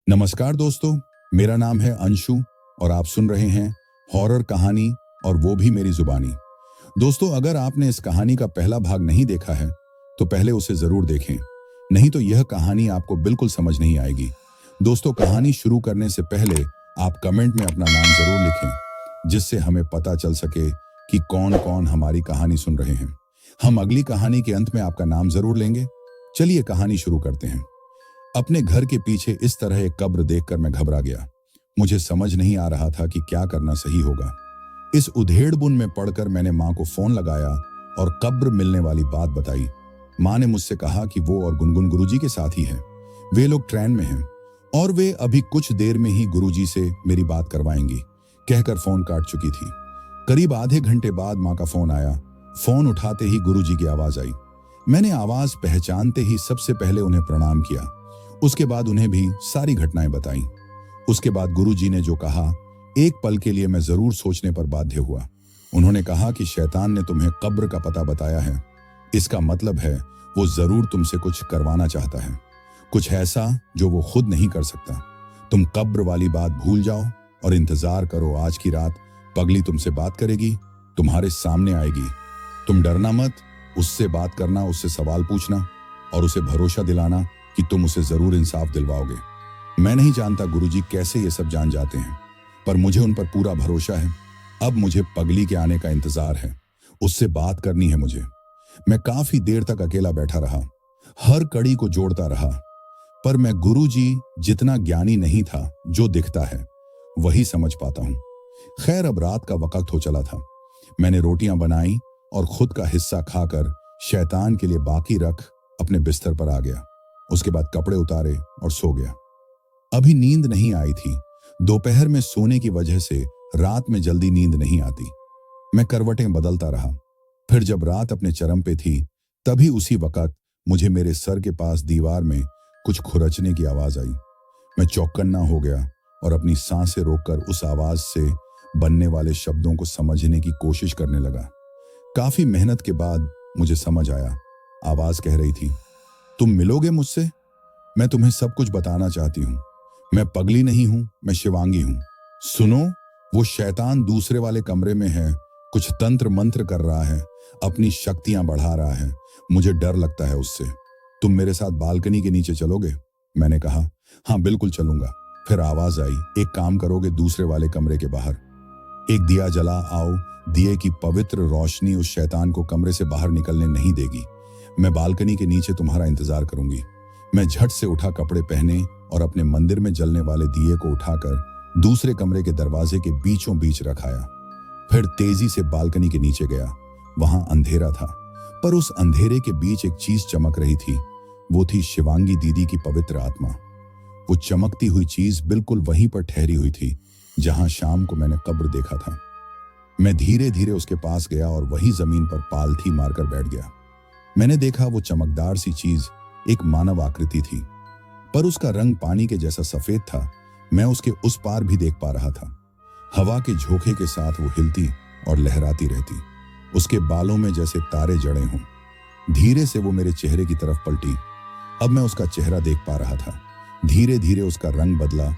नमस्कार दोस्तों, मेरा नाम है अंशु और आप सुन रहे हैं हॉरर कहानी और वो भी मेरी जुबानी। दोस्तों, अगर आपने इस कहानी का पहला भाग नहीं देखा है तो पहले उसे जरूर देखें, नहीं तो यह कहानी आपको बिल्कुल समझ नहीं आएगी। दोस्तों, कहानी शुरू करने से पहले आप कमेंट में अपना नाम जरूर लिखें, जिससे हमें पता चल सके कि कौन कौन हमारी कहानी सुन रहे हैं। हम अगली कहानी के अंत में आपका नाम जरूर लेंगे। चलिए कहानी शुरू करते हैं। अपने घर के पीछे इस तरह एक कब्र देखकर मैं घबरा गया। मुझे समझ नहीं आ रहा था कि क्या करना सही होगा। इस उधेड़बुन में पड़कर मैंने माँ को फोन लगाया और कब्र मिलने वाली बात बताई। माँ ने मुझसे कहा कि वो और गुनगुन गुरुजी के साथ ही हैं। वे लोग ट्रेन में हैं और वे अभी कुछ देर में ही गुरुजी से मेरी बात करवाएंगी, कहकर फोन काट चुकी थी। करीब आधे घंटे बाद माँ का फोन आया। फोन उठाते ही गुरुजी की आवाज आई। मैंने आवाज पहचानते ही सबसे पहले उन्हें प्रणाम किया। उसके बाद उन्हें भी सारी घटनाएं बताई। उसके बाद गुरुजी ने जो कहा, एक पल के लिए मैं जरूर सोचने पर बाध्य हुआ। उन्होंने कहा कि शैतान ने तुम्हें कब्र का पता बताया है। इसका मतलब है वो जरूर तुमसे कुछ करवाना चाहता है, कुछ ऐसा जो वो खुद नहीं कर सकता। तुम कब्र वाली बात भूल जाओ और इंतजार करो। आज की रात पगली तुमसे बात करेगी, तुम्हारे सामने आएगी। तुम डरना मत, उससे बात करना, उससे सवाल पूछना और उसे भरोसा दिलाना कि तुम उसे जरूर इंसाफ दिलवाओगे। मैं नहीं जानता गुरुजी कैसे ये सब जान जाते हैं, पर मुझे उन पर पूरा भरोसा है। अब मुझे पगली के आने का इंतजार है, उससे बात करनी है मुझे। मैं काफी देर तक अकेला बैठा रहा, हर कड़ी को जोड़ता रहा, पर मैं गुरुजी जितना ज्ञानी नहीं था। जो दिखता है वही समझ पाता हूं। खैर, अब रात का वक्त हो चला था। मैंने रोटियां बनाई और खुद का हिस्सा खाकर शैतान के लिए बाकी रख अपने बिस्तर पर आ गया। उसके बाद कपड़े उतारे और सो गया। अभी नींद नहीं आई थी। दोपहर में सोने की वजह से रात में जल्दी नींद नहीं आती। मैं करवटें बदलता रहा। फिर जब रात अपने चरम पे थी, तभी उसी वक्त मुझे मेरे सर के पास दीवार में कुछ खुरचने की आवाज आई। मैं चौकन्ना हो गया और अपनी सांसें रोककर उस आवाज से बनने वाले शब्दों को समझने की कोशिश करने लगा। काफी मेहनत के बाद मुझे समझ आया। आवाज कह रही थी, तुम मिलोगे मुझसे? मैं तुम्हें सब कुछ बताना चाहती हूँ। मैं पगली नहीं हूं, मैं शिवांगी हूं। सुनो, वो शैतान दूसरे वाले कमरे में है, कुछ तंत्र मंत्र कर रहा है, अपनी शक्तियां बढ़ा रहा है। मुझे डर लगता है उससे। तुम मेरे साथ बालकनी के नीचे चलोगे? मैंने कहा, हाँ बिल्कुल चलूंगा। फिर आवाज आई, एक काम करोगे, दूसरे वाले कमरे के बाहर एक दिया जला आओ। दिए की पवित्र रोशनी उस शैतान को कमरे से बाहर निकलने नहीं देगी। मैं बालकनी के नीचे तुम्हारा इंतजार करूंगी। मैं झट से उठा, कपड़े पहने और अपने मंदिर में जलने वाले दिए को उठाकर दूसरे कमरे के दरवाजे के बीचों बीच रखाया। फिर तेजी से बालकनी के नीचे गया। वहां अंधेरा था, पर उस अंधेरे के बीच एक चीज चमक रही थी। वो थी शिवांगी दीदी की पवित्र आत्मा। वो चमकती हुई चीज बिल्कुल वहीं पर ठहरी हुई थी जहां शाम को मैंने कब्र देखा था। मैं धीरे धीरे उसके पास गया और वहीं जमीन पर पालथी मारकर बैठ गया। मैंने देखा वो चमकदार सी चीज एक मानव आकृति थी, पर उसका रंग पानी के जैसा सफेद था। मैं उसके उस पार भी देख पा रहा था। हवा के झोंके के साथ वो हिलती और लहराती रहती। उसके बालों में जैसे तारे जड़े हों। धीरे से वो मेरे चेहरे की तरफ पलटी। अब मैं उसका चेहरा देख पा रहा था। धीरे धीरे उसका रंग बदला।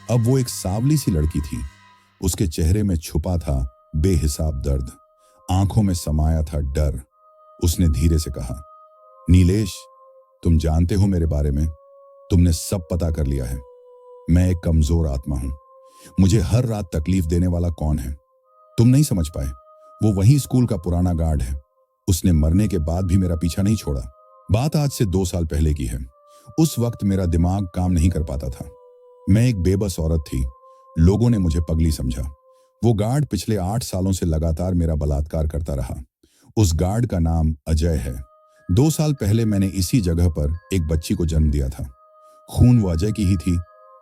अब वो एक सांवली सी लड़की थी। उसके चेहरे में छुपा था बेहिसाब दर्द, आंखों में समाया था डर। उसने धीरे से कहा, नीलेश, तुम जानते हो मेरे बारे में, तुमने सब पता कर लिया है। मैं एक कमजोर आत्मा हूं। मुझे हर रात तकलीफ देने वाला कौन है? तुम नहीं समझ पाए। वो वही स्कूल का पुराना गार्ड है। उसने मरने के बाद भी मेरा पीछा नहीं छोड़ा। बात आज से 2 साल पहले की है। उस वक्त मेरा दिमाग काम नहीं कर पाता था। मैं एक बेबस औरत थी। लोगों ने मुझे पगली समझा। वो गार्ड पिछले 8 सालों से लगातार मेरा बलात्कार करता रहा। उस गार्ड का नाम अजय है। 2 साल पहले मैंने इसी जगह पर एक बच्ची को जन्म दिया था। खून वो अजय की ही थी,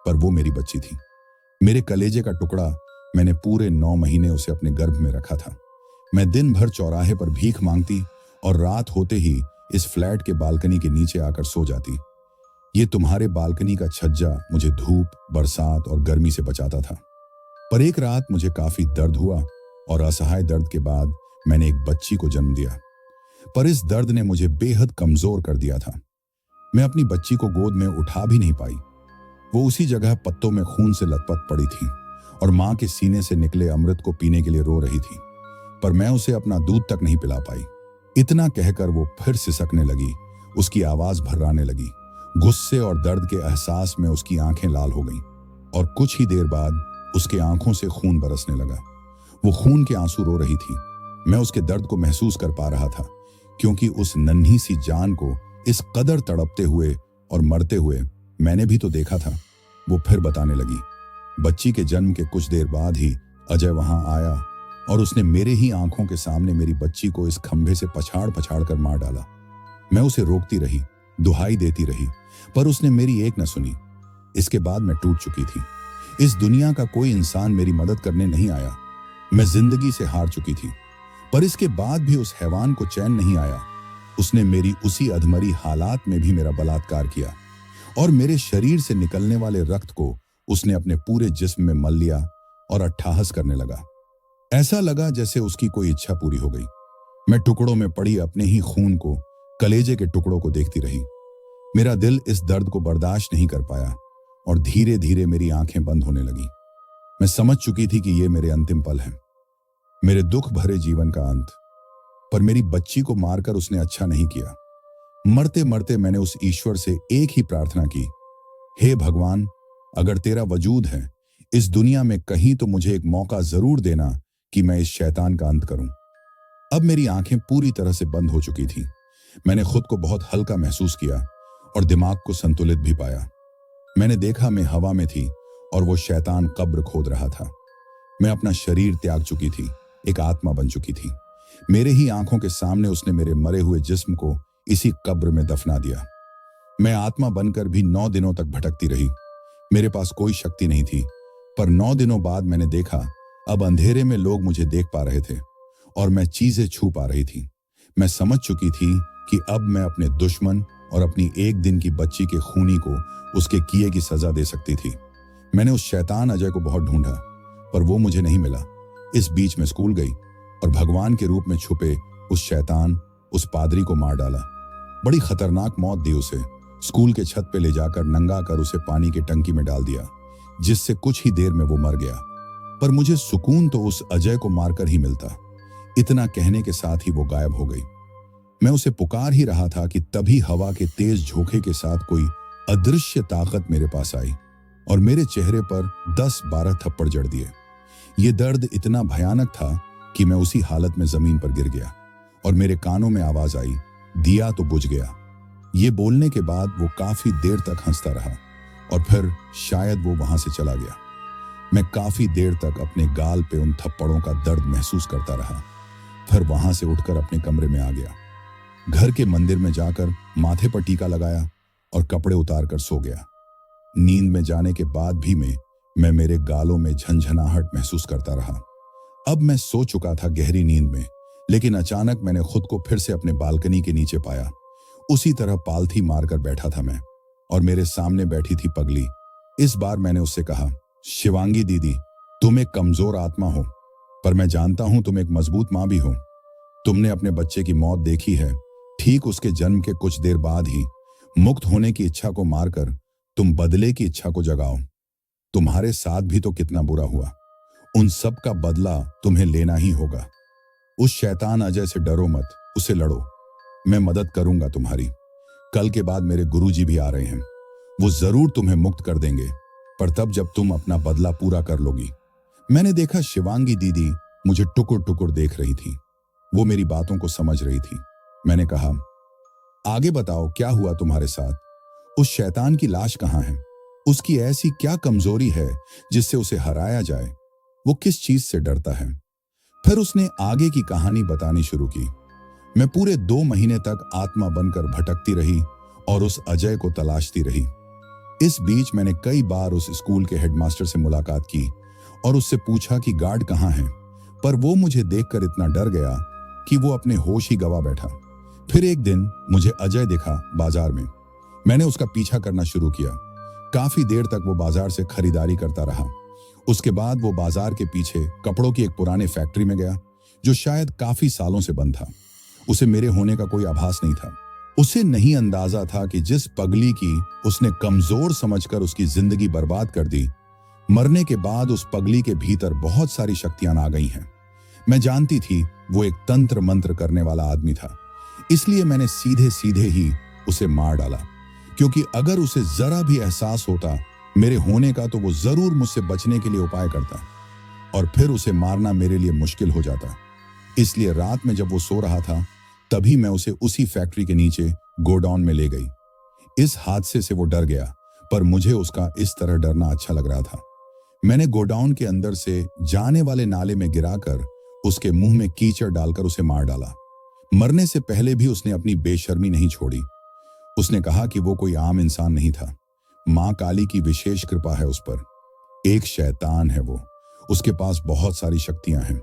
पर वो मेरी बच्ची थी, मेरे कलेजे का टुकड़ा। मैंने पूरे 9 महीने उसे अपने गर्भ में रखा था। मैं दिन भर चौराहे पर भीख मांगती और रात होते ही इस फ्लैट के बालकनी के नीचे आकर सो जाती। ये तुम्हारे बालकनी का छज्जा मुझे धूप, बरसात और गर्मी से बचाता था। पर एक रात मुझे काफी दर्द हुआ और असहाय दर्द के बाद मैंने एक बच्ची को जन्म दिया। पर इस दर्द ने मुझे बेहद कमजोर कर दिया था। मैं अपनी बच्ची को गोद में उठा भी नहीं पाई। वो उसी जगह पत्तों में खून से लथपथ पड़ी थी और माँ के सीने से निकले अमृत को पीने के लिए रो रही थी, पर मैं उसे अपना दूध तक नहीं पिला पाई। इतना कहकर वो फिर सिसकने लगी, उसकी आवाज भर्राने लगी। गुस्से और दर्द के एहसास में उसकी आंखें लाल हो गईं और कुछ ही देर बाद उसके आंखों से खून बरसने लगा। वो खून के आंसू रो रही थी। मैं उसके दर्द को महसूस कर पा रहा था, क्योंकि उस नन्ही सी जान को इस कदर तड़पते हुए और मरते हुए मैंने भी तो देखा था। वो फिर बताने लगी, बच्ची के जन्म के कुछ देर बाद ही अजय वहां आया और उसने मेरे ही आंखों के सामने मेरी बच्ची को इस खंभे से पछाड़ पछाड़ कर मार डाला। मैं उसे रोकती रही, दुहाई देती रही, पर उसने मेरी एक न सुनी। इसके बाद मैं टूट चुकी थी। इस दुनिया का कोई इंसान मेरी मदद करने नहीं आया। मैं जिंदगी से हार चुकी थी। पर इसके बाद भी उस हैवान को चैन नहीं आया। उसने मेरी उसी अधमरी हालात में भी मेरा बलात्कार किया और मेरे शरीर से निकलने वाले रक्त को उसने अपने पूरे जिस्म में मल लिया और अट्ठाहस करने लगा। ऐसा लगा जैसे उसकी कोई इच्छा पूरी हो गई। मैं टुकड़ों में पड़ी अपने ही खून को, कलेजे के टुकड़ों को देखती रही। मेरा दिल इस दर्द को बर्दाश्त नहीं कर पाया और धीरे धीरे मेरी आंखें बंद होने लगी। मैं समझ चुकी थी कि ये मेरे अंतिम पल हैं, मेरे दुख भरे जीवन का अंत। पर मेरी बच्ची को मारकर उसने अच्छा नहीं किया। मरते मरते मैंने उस ईश्वर से एक ही प्रार्थना की, हे भगवान, अगर तेरा वजूद है इस दुनिया में कहीं, तो मुझे एक मौका जरूर देना कि मैं इस शैतान का अंत करूं। अब मेरी आंखें पूरी तरह से बंद हो चुकी थी। मैंने खुद को बहुत हल्का महसूस किया और दिमाग को संतुलित भी पाया। मैंने देखा मैं हवा में थी और वो शैतान कब्र खोद रहा था। मैं अपना शरीर त्याग चुकी थी, एक आत्मा बन चुकी थी। मेरे ही आंखों के सामने उसने मेरे मरे हुए जिस्म को इसी कब्र में दफना दिया। मैं आत्मा बनकर भी 9 दिनों तक भटकती रही। मेरे पास कोई शक्ति नहीं थी, पर 9 दिनों बाद मैंने देखा, अब अंधेरे में लोग मुझे देख पा रहे थे और मैं चीजें छू पा रही थी। मैं समझ चुकी थी कि अब मैं अपने दुश्मन और अपनी एक दिन की बच्ची के खूनी को उसके किए की सजा दे सकती थी। मैंने उस शैतान अजय को बहुत ढूंढा, पर वो मुझे नहीं मिला। इस बीच में स्कूल गई और भगवान के रूप में छुपे उस शैतान, उस पादरी को मार डाला। बड़ी खतरनाक मौत दी उसे। स्कूल के छत पे ले जाकर नंगा कर उसे पानी की टंकी में डाल दिया, जिससे कुछ ही देर में वो मर गया। पर मुझे सुकून तो उस अजय को मारकर ही मिलता। इतना कहने के साथ ही वो गायब हो गई। मैं उसे पुकार ही रहा था कि तभी हवा के तेज झोंके के साथ कोई अदृश्य ताकत मेरे पास आई और मेरे चेहरे पर 10-12 थप्पड़ जड़ दिए। ये दर्द इतना भयानक था कि मैं उसी हालत में जमीन पर गिर गया और मेरे कानों में आवाज आई, दिया तो बुझ गया। ये बोलने के बाद वो काफी देर तक हंसता रहा और फिर शायद वो वहां से चला गया। मैं काफी देर तक अपने गाल पे उन थप्पड़ों का दर्द महसूस करता रहा। फिर वहां से उठकर अपने कमरे में आ गया। घर के मंदिर में जाकर माथे पर टीका लगाया और कपड़े उतार कर सो गया। नींद में जाने के बाद भी मैं मेरे गालों में झंझनाहट महसूस करता रहा। अब मैं सो चुका था गहरी नींद में, लेकिन अचानक मैंने खुद को फिर से अपने बालकनी के नीचे पाया। उसी तरह पालथी मारकर बैठा था मैं और मेरे सामने बैठी थी पगली। इस बार मैंने उससे कहा, शिवांगी दीदी, तुम एक कमजोर आत्मा हो, पर मैं जानता हूं तुम एक मजबूत मां भी हो। तुमने अपने बच्चे की मौत देखी है। ठीक उसके जन्म के कुछ देर बाद ही मुक्त होने की इच्छा को मारकर तुम बदले की इच्छा को जगाओ। तुम्हारे साथ भी तो कितना बुरा हुआ। उन सब का बदला तुम्हें लेना ही होगा। उस शैतान अजय से डरो मत, उसे लड़ो। मैं मदद करूंगा तुम्हारी। कल के बाद मेरे गुरुजी भी आ रहे हैं। वो जरूर तुम्हें मुक्त कर देंगे, पर तब जब तुम अपना बदला पूरा कर लोगी। मैंने देखा शिवांगी दीदी मुझे टुकुर टुकुर देख रही थी। वो मेरी बातों को समझ रही थी। मैंने कहा, आगे बताओ क्या हुआ तुम्हारे साथ? उस शैतान की लाश कहाँ है? उसकी ऐसी क्या कमजोरी है जिससे उसे हराया जाए? वो किस चीज से डरता है? फिर उसने आगे की कहानी बतानी शुरू की। मैं पूरे 2 महीने तक आत्मा बनकर भटकती रही और उस अजय को तलाशती रही। इस बीच मैंने कई बार उस स्कूल के हेडमास्टर से मुलाकात की और उससे पूछा कि गार्ड कहाँ है, पर वो मुझे देखकर इतना डर गया कि वो अपने होश ही गवा बैठा। फिर एक दिन मुझे अजय दिखा बाजार में। मैंने उसका पीछा करना शुरू किया। काफी देर तक वो बाजार से खरीदारी करता रहा। उसके बाद वो बाजार के पीछे कपड़ों की एक पुरानी फैक्ट्री में गया, जो शायद काफी सालों से बंद था। उसे मेरे होने का कोई आभास नहीं था। उसे नहीं अंदाजा था कि जिस पगली की उसने कमजोर समझकर उसकी जिंदगी बर्बाद कर दी, मरने के बाद उस पगली के भीतर बहुत सारी शक्तियां आ गई हैं। मैं जानती थी वो एक तंत्र मंत्र करने वाला आदमी था, इसलिए मैंने सीधे सीधे ही उसे मार डाला, क्योंकि अगर उसे जरा भी एहसास होता मेरे होने का तो वो जरूर मुझसे बचने के लिए उपाय करता, और फिर उसे मारना मेरे लिए मुश्किल हो जाता। इसलिए रात में जब वो सो रहा था तभी मैं उसे उसी फैक्ट्री के नीचे गोडाउन में ले गई। इस हादसे से वो डर गया, पर मुझे उसका इस तरह डरना अच्छा लग रहा था। मैंने गोडाउन के अंदर से जाने वाले नाले में गिराकर उसके मुंह में कीचड़ डालकर उसे मार डाला। मरने से पहले भी उसने अपनी बेशर्मी नहीं छोड़ी। उसने कहा कि वो कोई आम इंसान नहीं था, मां काली की विशेष कृपा है उस पर। एक शैतान है वो, उसके पास बहुत सारी शक्तियां हैं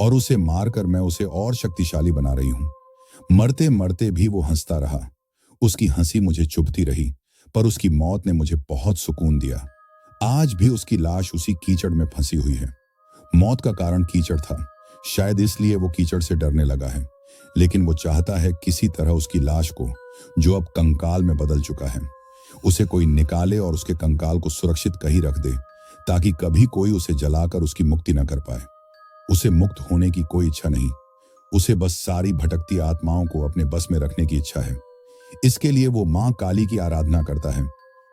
और उसे मारकर मैं उसे और शक्तिशाली बना रही हूं। मरते मरते भी वो हंसता रहा। उसकी हंसी मुझे चुभती रही, पर उसकी मौत ने मुझे बहुत सुकून दिया। आज भी उसकी लाश उसी कीचड़ में फंसी हुई है। मौत का कारण कीचड़ था, शायद इसलिए वो कीचड़ से डरने लगा है, लेकिन वो चाहता है किसी तरह उसकी लाश को, जो अब कंकाल में बदल चुका है, उसे कोई निकाले और उसके कंकाल को सुरक्षित कहीं रख दे, ताकि कभी कोई उसे जलाकर उसकी मुक्ति न कर पाए। उसे मुक्त होने की कोई इच्छा नहीं, उसे बस सारी भटकती आत्माओं को अपने बस में रखने की इच्छा है। इसके लिए वो मां काली की आराधना करता है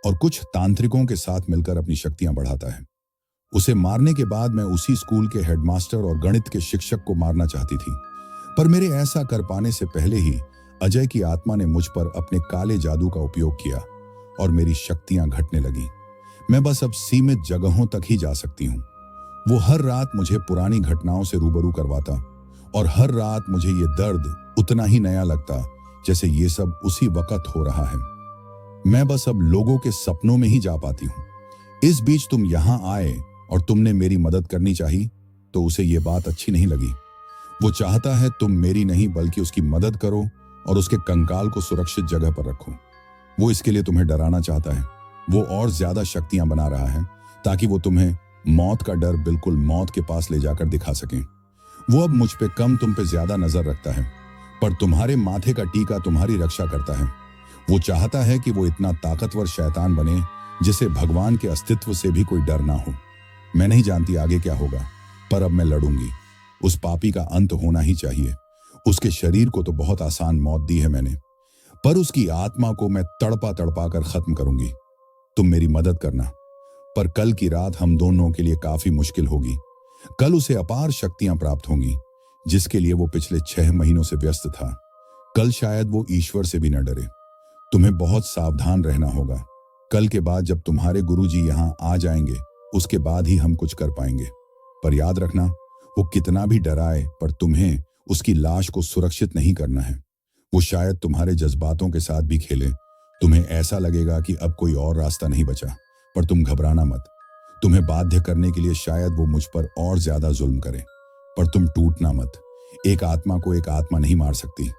और कुछ तांत्रिकों के साथ मिलकर अपनी शक्तियां बढ़ाता है। उसे मारने के बाद मैं उसी स्कूल के हेडमास्टर और गणित के शिक्षक को मारना चाहती थी, पर मेरे ऐसा कर पाने से पहले ही अजय की आत्मा ने मुझ पर अपने काले जादू का उपयोग किया और मेरी शक्तियां घटने लगी। मैं बस अब सीमित जगहों तक ही जा सकती हूँ। वो हर रात मुझे पुरानी घटनाओं से रूबरू करवाता और हर रात मुझे ये दर्द उतना ही नया लगता जैसे ये सब उसी वक्त हो रहा है। मैं बस अब लोगों के सपनों में ही जा पाती हूँ। इस बीच तुम यहाँ आए और तुमने मेरी मदद करनी चाहिए, तो उसे ये बात अच्छी नहीं लगी। वो चाहता है तुम मेरी नहीं बल्कि उसकी मदद करो और उसके कंकाल को सुरक्षित जगह पर रखो। वो इसके लिए तुम्हें डराना चाहता है। वो और ज्यादा शक्तियां बना रहा है ताकि वो तुम्हें मौत का डर बिल्कुल मौत के पास ले जाकर दिखा सके। वो अब मुझ पे कम तुम पे ज्यादा नजर रखता है, पर तुम्हारे माथे का टीका तुम्हारी रक्षा करता है। वो चाहता है कि वो इतना ताकतवर शैतान बने जिसे भगवान के अस्तित्व से भी कोई डर ना हो। मैं नहीं जानती आगे क्या होगा, पर अब मैं लड़ूंगी। उस पापी का अंत होना ही चाहिए। उसके शरीर को तो बहुत आसान मौत दी है मैंने, पर उसकी आत्मा को मैं तड़पा तड़पा कर खत्म करूंगी। तुम मेरी मदद करना, पर कल की रात हम दोनों के लिए काफी मुश्किल होगी। कल उसे अपार शक्तियां प्राप्त होंगी, जिसके लिए वो पिछले 6 महीनों से व्यस्त था। कल शायद वो ईश्वर से भी न डरे। तुम्हें बहुत सावधान रहना होगा। कल के बाद जब तुम्हारे गुरुजी यहां आ जाएंगे, उसके बाद ही हम कुछ कर पाएंगे। पर याद रखना, वो कितना भी डराए, पर तुम्हें उसकी लाश को सुरक्षित नहीं करना है। वो शायद तुम्हारे जज्बातों के साथ भी खेले। तुम्हें ऐसा लगेगा कि अब कोई और रास्ता नहीं बचा, पर तुम घबराना मत। तुम्हें बाध्य करने के लिए शायद वो मुझ पर और ज्यादा जुल्म करे, पर तुम टूटना मत। एक आत्मा को एक आत्मा नहीं मार सकती,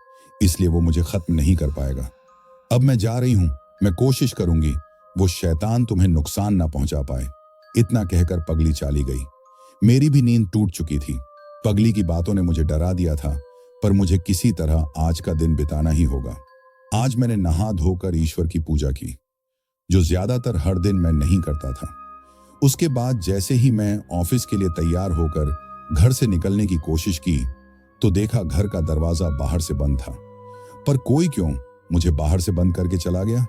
इसलिए वो मुझे खत्म नहीं कर पाएगा। अब मैं जा रही हूं। मैं कोशिश करूंगी वो शैतान तुम्हें नुकसान ना पहुंचा पाए। इतना कहकर पगली चाली गई। मेरी भी नींद टूट चुकी थी। पगली की बातों ने मुझे डरा दिया था, पर मुझे किसी तरह आज का दिन बिताना ही होगा। आज मैंने नहा धोकर ईश्वर की पूजा की, जो ज्यादातर हर दिन मैं नहीं करता था। उसके बाद जैसे ही मैं ऑफिस के लिए तैयार होकर घर से निकलने की कोशिश की, तो देखा घर का दरवाजा बाहर से बंद था। पर कोई क्यों मुझे बाहर से बंद करके चला गया?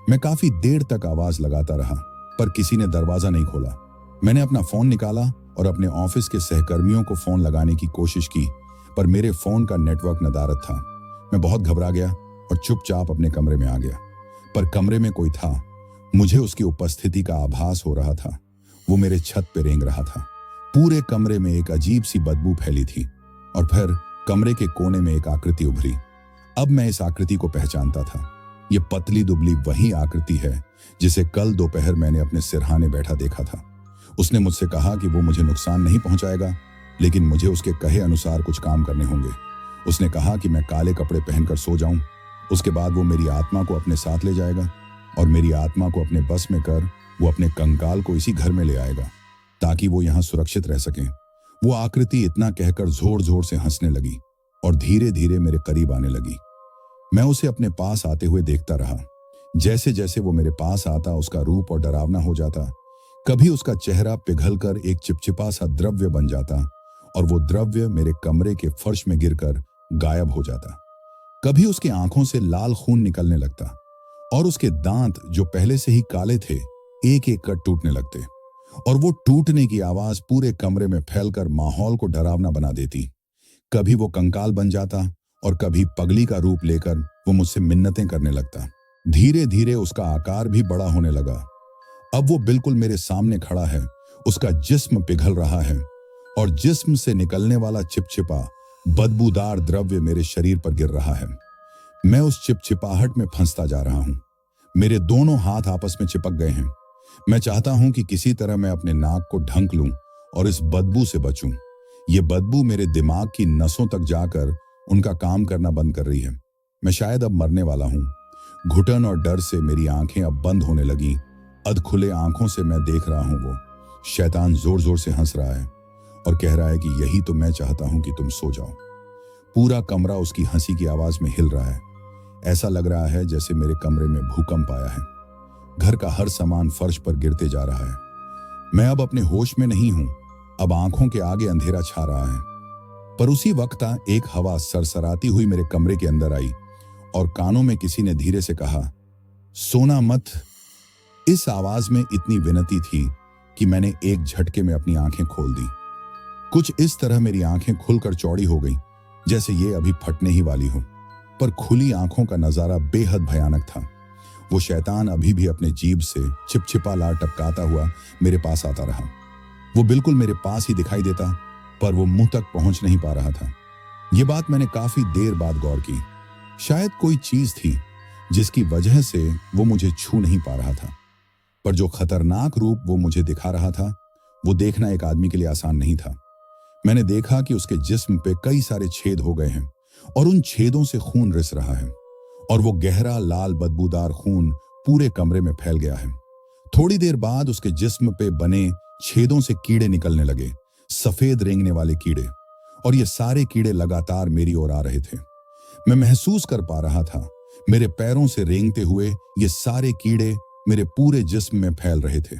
मैं काफी देर तक आवाज लगाता रहा, पर किसी ने दरवाजा नहीं खोला। मैंने अपना फोन निकाला और अपने ऑफिस के सहकर्मियों को फोन लगाने की कोशिश की, पर मेरे फोन का नेटवर्क नदारद था। मैं बहुत घबरा गया और चुपचाप अपने कमरे में आ गया, पर कमरे में कोई था। मुझे उसकी उपस्थिति का आभास हो रहा था। वो मेरे छत पे रेंग रहा था। पूरे कमरे में एक अजीब सी बदबू फैली थी और फिर कमरे के कोने में एक आकृति उभरी। अब मैं इस आकृति को पहचानता था। ये पतली दुबली वही आकृति है जिसे कल दोपहर मैंने अपने सिरहाने बैठा देखा था। उसने मुझसे कहा कि वो मुझे नुकसान नहीं पहुंचाएगा, लेकिन मुझे उसके कहे अनुसार कुछ काम करने होंगे। उसने कहा कि मैं काले कपड़े पहनकर सो जाऊं। उसके बाद वो मेरी आत्मा को अपने साथ ले जाएगा और मेरी आत्मा को अपने बस में कर वो अपने कंकाल को इसी घर में ले आएगा, ताकि वो यहाँ सुरक्षित रह सके। वो आकृति इतना कहकर जोर जोर से हंसने लगी और धीरे धीरे मेरे करीब आने लगी। मैं उसे अपने पास आते हुए देखता रहा। जैसे जैसे वो मेरे पास आता उसका रूप और डरावना हो जाता। कभी उसका चेहरा पिघलकर एक चिपचिपा सा द्रव्य बन जाता और वो द्रव्य मेरे कमरे के फर्श में गिरकर गायब हो जाता। कभी उसकी आंखों से लाल खून निकलने लगता और उसके दांत जो पहले से ही काले थे एक एक कर टूटने लगते और वो टूटने की आवाज पूरे कमरे में फैलकर माहौल को डरावना बना देती। कभी वो कंकाल बन जाता और कभी पगली का रूप लेकर वो मुझसे मिन्नतें करने लगता। धीरे धीरे उसका आकार भी बड़ा होने लगा। अब वो बिल्कुल मेरे सामने खड़ा है, उसका जिस्म पिघल रहा है और जिस्म से निकलने वाला चिपचिपा बदबूदार द्रव्य मेरे शरीर पर गिर रहा है। मैं उस चिपचिपाहट में फंसता जा रहा हूं। मेरे दोनों हाथ आपस में चिपक गए हैं। मैं चाहता हूं कि किसी तरह मैं अपने नाक को ढंक लूं और इस बदबू से बचूं। ये बदबू मेरे दिमाग की नसों तक जाकर उनका काम करना बंद कर रही है। मैं शायद अब मरने वाला हूं। घुटन और डर से मेरी आंखें अब बंद होने लगी। अधखुले आंखों से मैं देख रहा हूं वो शैतान जोर जोर से हंस रहा है और कह रहा है कि यही तो मैं चाहता हूं कि तुम सो जाओ। पूरा कमरा उसकी हंसी की आवाज में हिल रहा है। ऐसा लग रहा है जैसे मेरे कमरे में भूकंप आया है। घर का हर सामान फर्श पर गिरते जा रहा है। मैं अब अपने होश में नहीं हूं। अब आंखों के आगे अंधेरा छा रहा है। पर उसी वक्त एक हवा सरसराती हुई मेरे कमरे के अंदर आई और कानों में किसी ने धीरे से कहा, सोना मत। इस आवाज में इतनी विनती थी कि मैंने एक झटके में अपनी आंखें खोल दी। कुछ इस तरह मेरी आंखें खुलकर चौड़ी हो गई जैसे ये अभी फटने ही वाली हो। पर खुली आंखों का नजारा बेहद भयानक था। वो शैतान अभी भी अपने जीभ से चिपचिपा लार टपकाता हुआ मेरे पास आता रहा। वो बिल्कुल मेरे पास ही दिखाई देता, पर वो मुंह तक पहुंच नहीं पा रहा था। ये बात मैंने काफी देर बाद गौर की। शायद कोई चीज थी जिसकी वजह से वो मुझे छू नहीं पा रहा था। पर जो खतरनाक रूप वो मुझे दिखा रहा था, वो देखना एक आदमी के लिए आसान नहीं था। मैंने देखा कि उसके जिस्म पे कई सारे छेद हो गए हैं और उन छेदों से खून रिस रहा है और वो गहरा लाल बदबूदार खून पूरे कमरे में फैल गया है। थोड़ी देर बाद उसके जिस्म पे बने छेदों से कीड़े निकलने लगे, सफेद रेंगने वाले कीड़े, और ये सारे कीड़े लगातार मेरी ओर आ रहे थे। मैं महसूस कर पा रहा था मेरे पैरों से रेंगते हुए ये सारे कीड़े मेरे पूरे जिस्म में फैल रहे थे।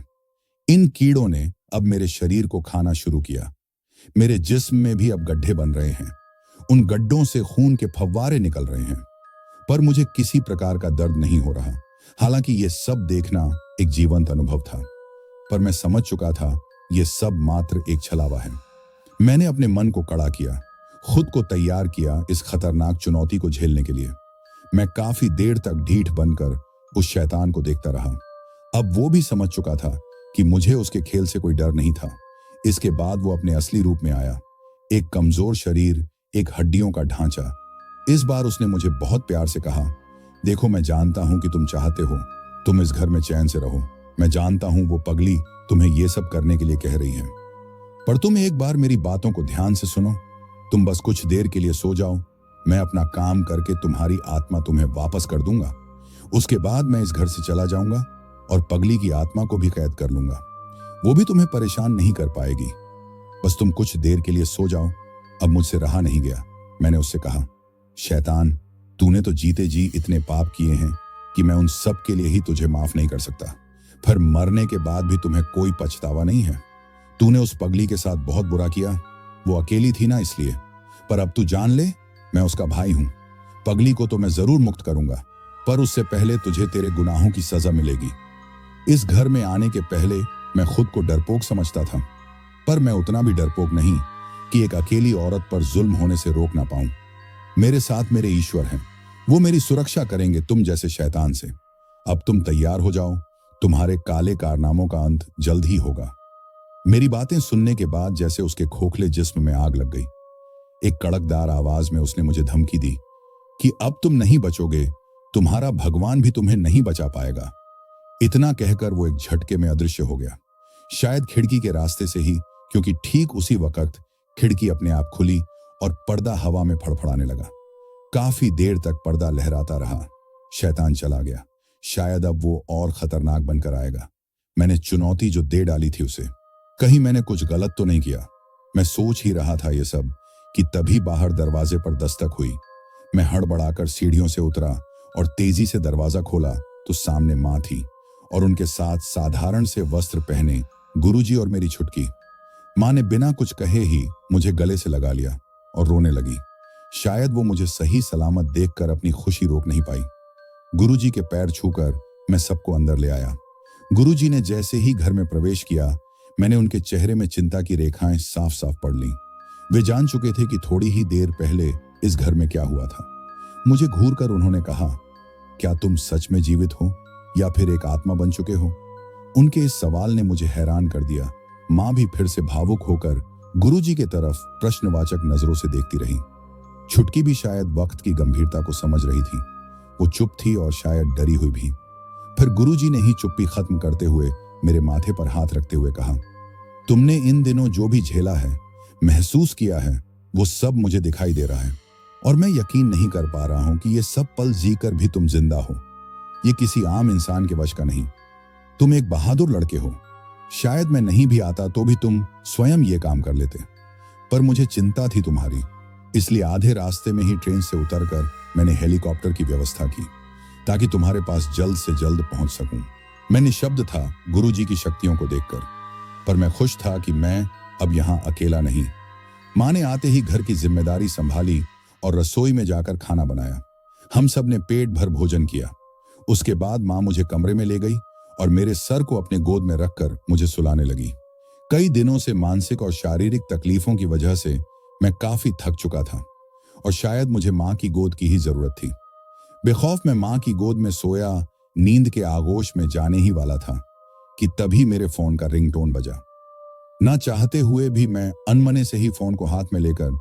इन कीड़ों ने अब मेरे शरीर को खाना शुरू किया। मेरे जिस्म में भी अब गड्ढे बन रहे हैं। उन गड्ढों से खून के फव्वारे निकल रहे हैं, पर मुझे किसी प्रकार का दर्द नहीं हो रहा। हालांकि ये सब देखना एक जीवंत अनुभव था, पर मैं समझ चुका था ये सब मात्र एक छलावा है। मैंने अपने मन को कड़ा किया, खुद को तैयार किया इस खतरनाक चुनौती को झेलने के लिए। मैं काफी देर तक ढीठ बनकर उस शैतान को देखता रहा। अब वो भी समझ चुका था कि मुझे उसके खेल से कोई डर नहीं था। इसके बाद वो अपने असली रूप में आया। एक कमजोर शरीर, एक हड्डियों का ढांचा। इस बार उसने मुझे बहुत प्यार से कहा, देखो मैं जानता हूं कि तुम चाहते हो तुम इस घर में चैन से रहो। मैं जानता हूं वो पगली तुम्हें ये सब करने के लिए कह रही है, पर तुम एक बार मेरी बातों को ध्यान से सुनो। तुम बस कुछ देर के लिए सो जाओ। मैं अपना काम करके तुम्हारी आत्मा तुम्हें वापस कर दूंगा। उसके बाद मैं इस घर से चला जाऊंगा और पगली की आत्मा को भी कैद कर लूंगा। वो भी तुम्हें परेशान नहीं कर पाएगी। बस तुम कुछ देर के लिए सो जाओ। अब मुझसे रहा नहीं गया। मैंने उससे कहा, शैतान, तूने तो जीते जी इतने पाप किए हैं कि मैं उन सब के लिए ही तुझे माफ नहीं कर सकता। फिर मरने के बाद भी तुम्हें कोई पछतावा नहीं है। तूने उस पगली के साथ बहुत बुरा किया। वो अकेली थी ना, इसलिए। पर अब तू जान ले, मैं उसका भाई हूं। पगली को तो मैं जरूर मुक्त करूंगा, पर उससे पहले तुझे तेरे गुनाहों की सजा मिलेगी। इस घर में आने के पहले मैं खुद को डरपोक समझता था, पर मैं उतना भी डरपोक नहीं कि एक अकेली औरत पर जुल्म होने से रोक ना पाऊं। मेरे साथ मेरे ईश्वर हैं, वो मेरी सुरक्षा करेंगे तुम जैसे शैतान से। अब तुम तैयार हो जाओ, तुम्हारे काले कारनामों का अंत जल्द ही होगा। मेरी बातें सुनने के बाद जैसे उसके खोखले जिस्म में आग लग गई। एक कड़कदार आवाज में उसने मुझे धमकी दी कि अब तुम नहीं बचोगे, तुम्हारा भगवान भी तुम्हें नहीं बचा पाएगा। इतना कहकर वो एक झटके में अदृश्य हो गया, शायद खिड़की के रास्ते से ही, क्योंकि ठीक उसी वक्त खिड़की अपने आप खुली और पर्दा हवा में फड़फड़ाने लगा। काफी देर तक पर्दा लहराता रहा। शैतान चला गया। शायद अब वो और खतरनाक बनकर आएगा। मैंने चुनौती जो दे डाली थी उसे, कहीं मैंने कुछ गलत तो नहीं किया। मैं सोच ही रहा था ये सब कि तभी बाहर दरवाजे पर दस्तक हुई। मैं हड़बड़ाकर सीढ़ियों से उतरा और तेजी से दरवाजा खोला तो सामने माँ थी और उनके साथ साधारण से वस्त्र पहने गुरुजी और मेरी छुटकी। माँ ने बिना कुछ कहे ही मुझे गले से लगा लिया और रोने लगी। शायद वो मुझे सही सलामत देखकर अपनी खुशी रोक नहीं पाई। गुरुजी के पैर छूकर मैं सबको अंदर ले आया। गुरुजी ने जैसे ही घर में प्रवेश किया, मैंने उनके चेहरे में चिंता की रेखाएं साफ साफ पढ़ लीं। वे जान चुके थे कि थोड़ी ही देर पहले इस घर में क्या हुआ था। मुझे घूरकर उन्होंने कहा, क्या तुम सच में जीवित हो या फिर एक आत्मा बन चुके हो? उनके इस सवाल ने मुझे हैरान कर दिया। माँ भी फिर से भावुक होकर गुरुजी की तरफ प्रश्नवाचक नजरों से देखती रही। छुटकी भी शायद वक्त की गंभीरता को समझ रही थी। वो चुप थी और शायद डरी हुई भी। फिर गुरुजी ने ही चुप्पी खत्म करते हुए मेरे माथे पर हाथ रखते हुए कहा, तुमने इन दिनों जो भी झेला है, महसूस किया है, वो सब मुझे दिखाई दे रहा है और मैं यकीन नहीं कर पा रहा हूं कि ये सब पल जीकर भी तुम जिंदा हो। ये किसी आम इंसान के वश का नहीं। तुम एक बहादुर लड़के हो। शायद मैं नहीं भी आता तो भी तुम स्वयं ये काम कर लेते, पर मुझे चिंता थी तुम्हारी, इसलिए आधे रास्ते में ही ट्रेन से उतरकर मैंने हेलीकॉप्टर की व्यवस्था की ताकि तुम्हारे पास जल्द से जल्द पहुंच सकूं। मैं निशब्द था गुरुजी की शक्तियों को देखकर, पर मैं खुश था कि मैं अब यहां अकेला नहीं। माँ ने आते ही घर की जिम्मेदारी संभाली और रसोई में जाकर खाना बनाया। हम सब ने पेट भर भोजन किया। उसके बाद माँ मुझे कमरे में ले गई और मेरे सर को अपने गोद में रखकर मुझे सुलाने लगी। कई दिनों से मानसिक और शारीरिक तकलीफों की वजह से मैं काफी थक चुका था और शायद मुझे माँ की गोद की ही जरूरत थी। बेखौफ मैं माँ की गोद में सोया नींद के आगोश में जाने ही वाला था कि तभी मेरे फोन का रिंगटोन बजा। ना चाहते हुए भी मैं अनमने से ही फोन को हाथ में लेकर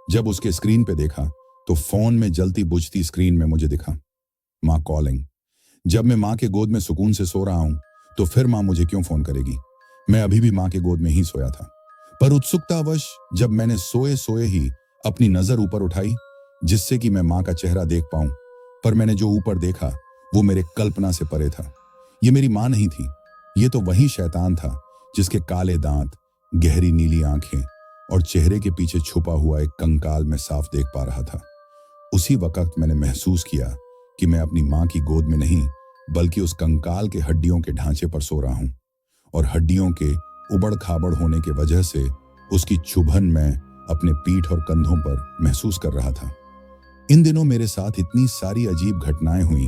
जब उसके स्क्रीन पे देखा तो फोन में जलती बुझती स्क्रीन में मुझे दिखा, माँ कॉलिंग। जब मैं माँ के गोद में सुकून से सो रहा हूं तो फिर माँ मुझे क्यों फोन करेगी? मैं अभी भी माँ के गोद में ही सोया था, पर उत्सुकतावश जब मैंने सोए सोए ही अपनी नजर ऊपर उठाई जिससे कि मैं माँ का चेहरा देख पाऊं, पर मैंने जो ऊपर देखा वो मेरे कल्पना से परे था। ये मेरी माँ नहीं थी, ये तो वही शैतान था जिसके काले दांत, गहरी नीली आंखें और चेहरे के पीछे छुपा हुआ एक कंकाल मैं साफ देख पा रहा था। उसी वक्त मैंने महसूस किया कि मैं अपनी माँ की गोद में नहीं बल्कि उस कंकाल के हड्डियों के ढांचे पर सो रहा हूं और हड्डियों के उबड़ खाबड़ होने की वजह से उसकी चुभन मैं अपने पीठ और कंधों पर महसूस कर रहा था। इन दिनों मेरे साथ इतनी सारी अजीब घटनाएं हुई,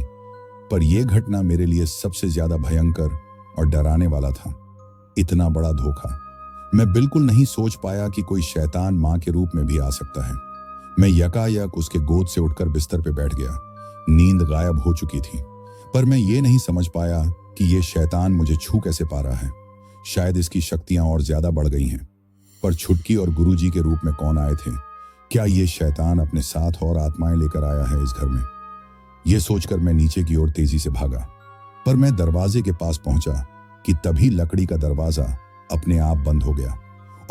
पर यह घटना मेरे लिए सबसे ज्यादा भयंकर और डराने वाला था। इतना बड़ा धोखा मैं बिल्कुल नहीं सोच पाया कि कोई शैतान माँ के रूप में भी आ सकता है। मैं यकायक उसके गोद से उठकर बिस्तर पे बैठ गया। नींद गायब हो चुकी थी, पर मैं ये नहीं समझ पाया कि ये शैतान मुझे छू कैसे पा रहा है। शायद इसकी शक्तियां और ज्यादा बढ़ गई हैं। पर छुटकी और गुरुजी के रूप में कौन आए थे? क्या ये शैतान अपने साथ और आत्माएं लेकर आया है इस घर में? यह सोचकर मैं नीचे की ओर तेजी से भागा, पर मैं दरवाजे के पास पहुंचा कि तभी लकड़ी का दरवाजा अपने आप बंद हो गया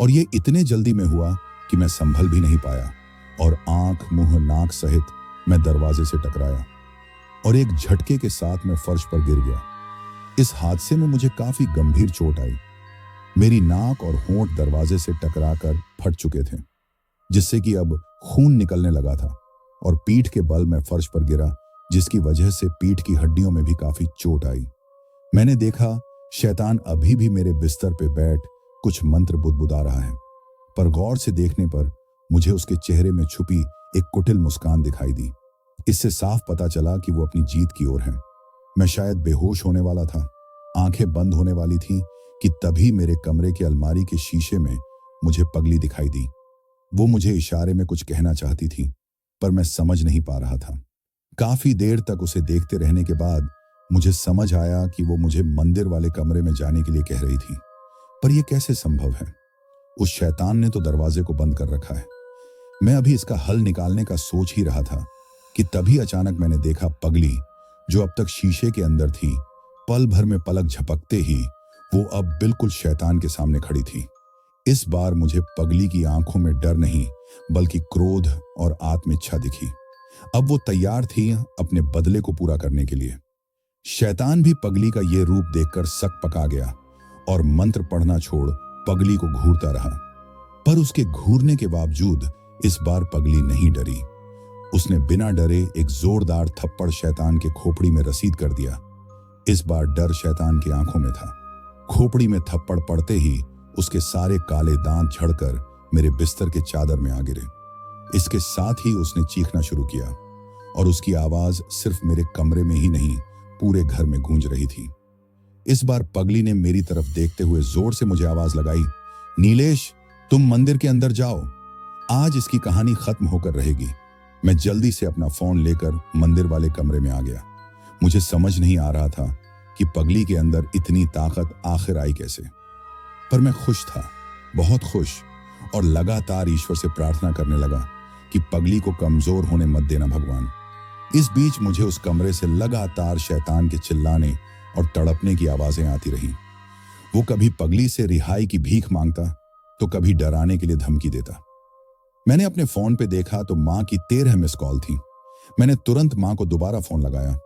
और ये इतने जल्दी में हुआ कि मैं संभल भी नहीं पाया और आंख, मुंह, नाक सहित मैं दरवाजे से टकराया और एक झटके के साथ मैं फर्श पर गिर गया। इस हादसे में मुझे काफी गंभीर चोट आई। मेरी नाक और होंठ दरवाजे से टकराकर फट चुके थे, जिससे कि अब खून निकलने लगा था और पीठ के बल मैं फर्श पर गिरा, जिसकी वजह से पीठ की हड्डियों में भी काफी चोट आई। मैंने देखा शैतान अभी भी मेरे बिस्तर पे बैठ कुछ मंत्र बुदबुदा रहा है, पर गौर से देखने पर मुझे उसके चेहरे में छुपी एक कुटिल मुस्कान दिखाई दी। इससे साफ पता चला कि वो अपनी जीत की ओर है। मैं शायद बेहोश होने वाला था, आंखें बंद होने वाली थी कि तभी मेरे कमरे के अलमारी के शीशे में मुझे पगली दिखाई दी। वो मुझे इशारे में कुछ कहना चाहती थी, पर मैं समझ नहीं पा रहा था। काफी देर तक उसे देखते रहने के बाद मुझे समझ आया कि वो मुझे मंदिर वाले कमरे में जाने के लिए कह रही थी, पर यह कैसे संभव है? उस शैतान ने तो दरवाजे को बंद कर रखा है। मैं अभी इसका हल निकालने का सोच ही रहा था कि तभी अचानक मैंने देखा पगली, जो अब तक शीशे के अंदर थी, पल भर में पलक झपकते ही वो अब बिल्कुल शैतान के सामने खड़ी थी। इस बार मुझे पगली की आंखों में डर नहीं बल्कि क्रोध और आत्मिच्छा दिखी। अब वो तैयार थी अपने बदले को पूरा करने के लिए। शैतान भी पगली का ये रूप देखकर सक पका गया और मंत्र पढ़ना छोड़ पगली को घूरता रहा, पर उसके घूरने के बावजूद इस बार पगली नहीं डरी। उसने बिना डरे एक जोरदार थप्पड़ शैतान के खोपड़ी में रसीद कर दिया। इस बार डर शैतान की आंखों में था। खोपड़ी में थप्पड़ पड़ते ही उसके सारे काले दांत झड़कर मेरे बिस्तर के चादर में आ गिरे। इसके साथ ही उसने चीखना शुरू किया और उसकी आवाज सिर्फ मेरे कमरे में ही नहीं, पूरे घर में गूंज रही थी। इस बार पगली ने मेरी तरफ देखते हुए जोर से मुझे आवाज लगाई, नीलेश, तुम मंदिर के अंदर जाओ, आज इसकी कहानी खत्म होकर रहेगी। मैं जल्दी से अपना फोन लेकर मंदिर वाले कमरे में आ गया। मुझे समझ नहीं आ रहा था कि पगली के अंदर इतनी ताकत आखिर आई कैसे, पर मैं खुश था, बहुत खुश, और लगातार ईश्वर से प्रार्थना करने लगा कि पगली को कमजोर होने मत देना भगवान। इस बीच मुझे उस कमरे से लगातार शैतान के चिल्लाने और तड़पने की आवाजें आती रहीं। वो कभी पगली से रिहाई की भीख मांगता तो कभी डराने के लिए धमकी देता। मैंने अपने फोन पे देखा तो मां की 13 मिस कॉल थी। मैंने तुरंत मां को दोबारा फोन लगाया।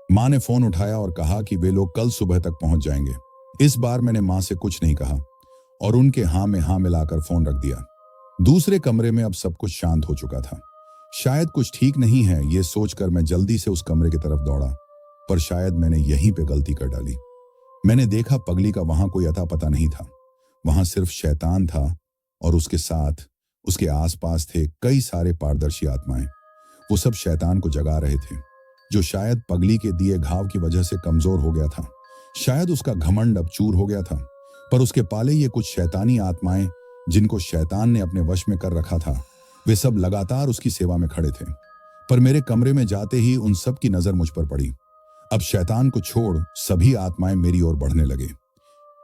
मां ने फोन उठाया और कहा कि वे लोग कल सुबह तक पहुंच जाएंगे। इस बार मैंने मां से कुछ नहीं कहा और उनके हाँ में हाँ मिलाकर फोन रख दिया। दूसरे कमरे में अब सब कुछ शांत हो चुका था। शायद कुछ ठीक नहीं है, ये सोचकर मैं जल्दी से उस कमरे की तरफ दौड़ा, पर शायद मैंने यहीं पे गलती कर डाली। मैंने देखा पगली का वहां कोई अता पता नहीं था। वहां सिर्फ शैतान था और उसके साथ उसके आसपास थे कई सारे पारदर्शी आत्माएं। वो सब शैतान को जगा रहे थे, जो शायद पगली के दिए घाव की वजह से कमजोर हो गया था। शायद उसका घमंड अब चूर हो गया था, पर उसके पाले ये कुछ शैतानी आत्माएं जिनको शैतान ने अपने वश में कर रखा था, वे सब लगातार उसकी सेवा में खड़े थे। पर मेरे कमरे में जाते ही उन सब की नजर मुझ पर पड़ी। अब शैतान को छोड़ सभी आत्माएं मेरी ओर बढ़ने लगे।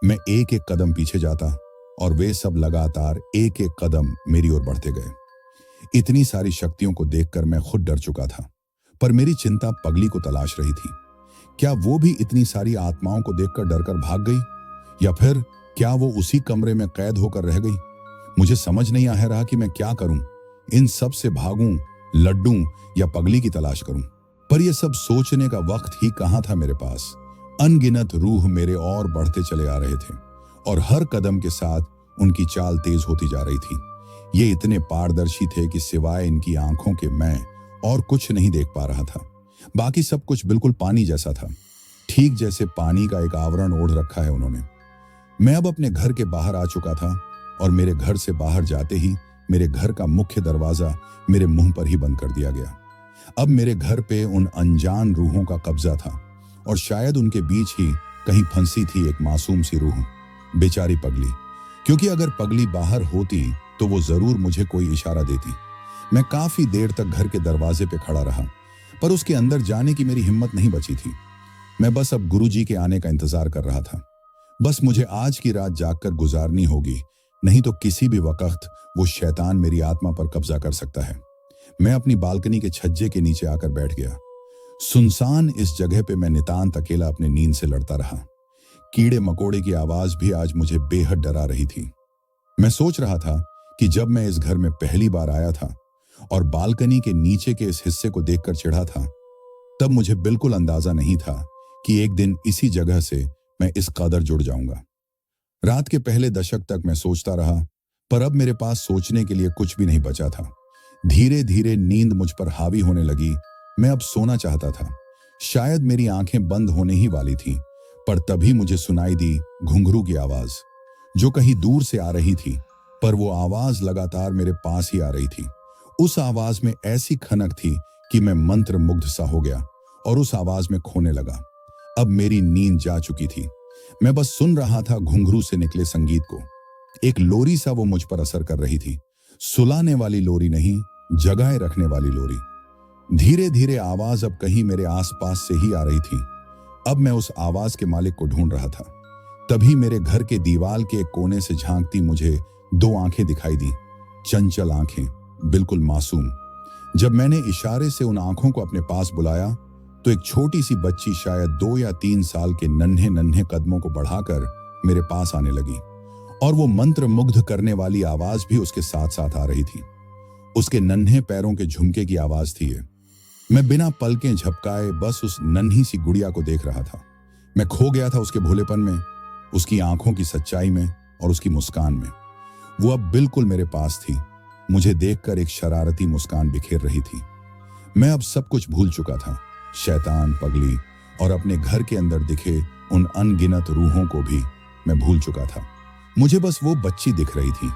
मैं एक एक कदम पीछे जाता और वे सब लगातार एक एक कदम मेरी ओर बढ़ते गए। इतनी सारी शक्तियों को देखकर मैं खुद डर चुका था, पर मेरी चिंता पगली को तलाश रही थी। क्या वो भी इतनी सारी आत्माओं को देखकर डरकर भाग गई, या फिर क्या वो उसी कमरे में कैद होकर रह गई? मुझे समझ नहीं आ रहा कि मैं क्या करूं, इन सब से भागूं, लड्डू या पगली की तलाश करूं। पर यह सब सोचने का वक्त ही कहां था मेरे पास। अनगिनत रूह मेरे और बढ़ते चले आ रहे थे और हर कदम के साथ उनकी चाल तेज होती जा रही थी। ये इतने पारदर्शी थे कि सिवाय इनकी आंखों के मैं और कुछ नहीं देख पा रहा था। बाकी सब कुछ बिल्कुल पानी जैसा था, ठीक जैसे पानी का एक आवरण ओढ़ रखा है उन्होंने। मैं अब अपने घर के बाहर आ चुका था और मेरे घर से बाहर जाते ही मेरे घर का मुख्य दरवाजा मेरे मुंह पर ही बंद कर दिया गया। अब मेरे घर पे उन अनजान रूहों का कब्जा था और शायद उनके बीच ही कहीं फंसी थी एक मासूम सी रूह, बेचारी पगली। क्योंकि अगर पगली बाहर होती तो वो जरूर मुझे कोई इशारा देती। मैं काफी देर तक घर के दरवाजे पे खड़ा रहा, पर उसके अंदर जाने की मेरी हिम्मत नहीं बची थी। मैं बस अब गुरुजी के आने का इंतजार कर रहा था। बस मुझे आज की रात जागकर गुजारनी होगी, नहीं तो किसी भी वक्त वो शैतान मेरी आत्मा पर कब्जा कर सकता है। मैं अपनी बालकनी के छज्जे के नीचे आकर बैठ गया। सुनसान इस जगह पे मैं नितांत अकेला अपने नींद से लड़ता रहा। कीड़े मकोड़े की आवाज भी आज मुझे बेहद डरा रही थी। मैं सोच रहा था कि जब मैं इस घर में पहली बार आया था और बालकनी के नीचे के इस हिस्से को देखकर चिढ़ा था, तब मुझे बिल्कुल अंदाजा नहीं था कि एक दिन इसी जगह से मैं इस कदर जुड़ जाऊंगा। रात के पहले दशक तक मैं सोचता रहा, पर अब मेरे पास सोचने के लिए कुछ भी नहीं बचा था। धीरे धीरे नींद मुझ पर हावी होने लगी। मैं अब सोना चाहता था। शायद मेरी आंखें बंद होने ही वाली थीं, पर तभी मुझे सुनाई दी घुंघरू की आवाज, जो कहीं दूर से आ रही थी, पर वो आवाज लगातार मेरे पास ही आ रही थी। उस आवाज में ऐसी खनक थी कि मैं मंत्र मुग्ध सा हो गया और उस आवाज में खोने लगा। अब मेरी नींद जा चुकी थी। मैं बस सुन रहा था घुंघरू से निकले संगीत को। एक लोरी सा वो मुझ पर असर कर रही थी। सुलाने वाली लोरी नहीं, जगाए रखने वाली लोरी। धीरे धीरे आवाज अब कहीं मेरे आसपास से ही आ रही थी। अब मैं उस आवाज के मालिक को ढूंढ रहा था। तभी मेरे घर के दीवार के एक कोने से झांकती मुझे 2 आंखें दिखाई दी, चंचल आंखें, बिल्कुल मासूम। जब मैंने इशारे से उन आंखों को अपने पास बुलाया तो एक छोटी सी बच्ची शायद 2 या 3 साल के नन्हे नन्हे कदमों को बढ़ाकर मेरे पास आने लगी और वो मंत्र मुग्ध करने वाली आवाज भी उसके साथ साथ आ रही थी। उसके नन्हे पैरों के झुमके की आवाज थी ये। मैं बिना पलकें झपकाए बस उस नन्ही सी गुड़िया को देख रहा था। मैं खो गया था उसके भोलेपन में, उसकी आंखों की सच्चाई में और उसकी मुस्कान में। वो अब बिल्कुल मेरे पास थी। मुझे देखकर एक शरारती मुस्कान बिखेर रही थी। मैं अब सब कुछ भूल चुका था, शैतान, पगली और अपने घर के अंदर दिखे उन अनगिनत रूहों को भी मैं भूल चुका था। मुझे बस वो बच्ची दिख रही थी।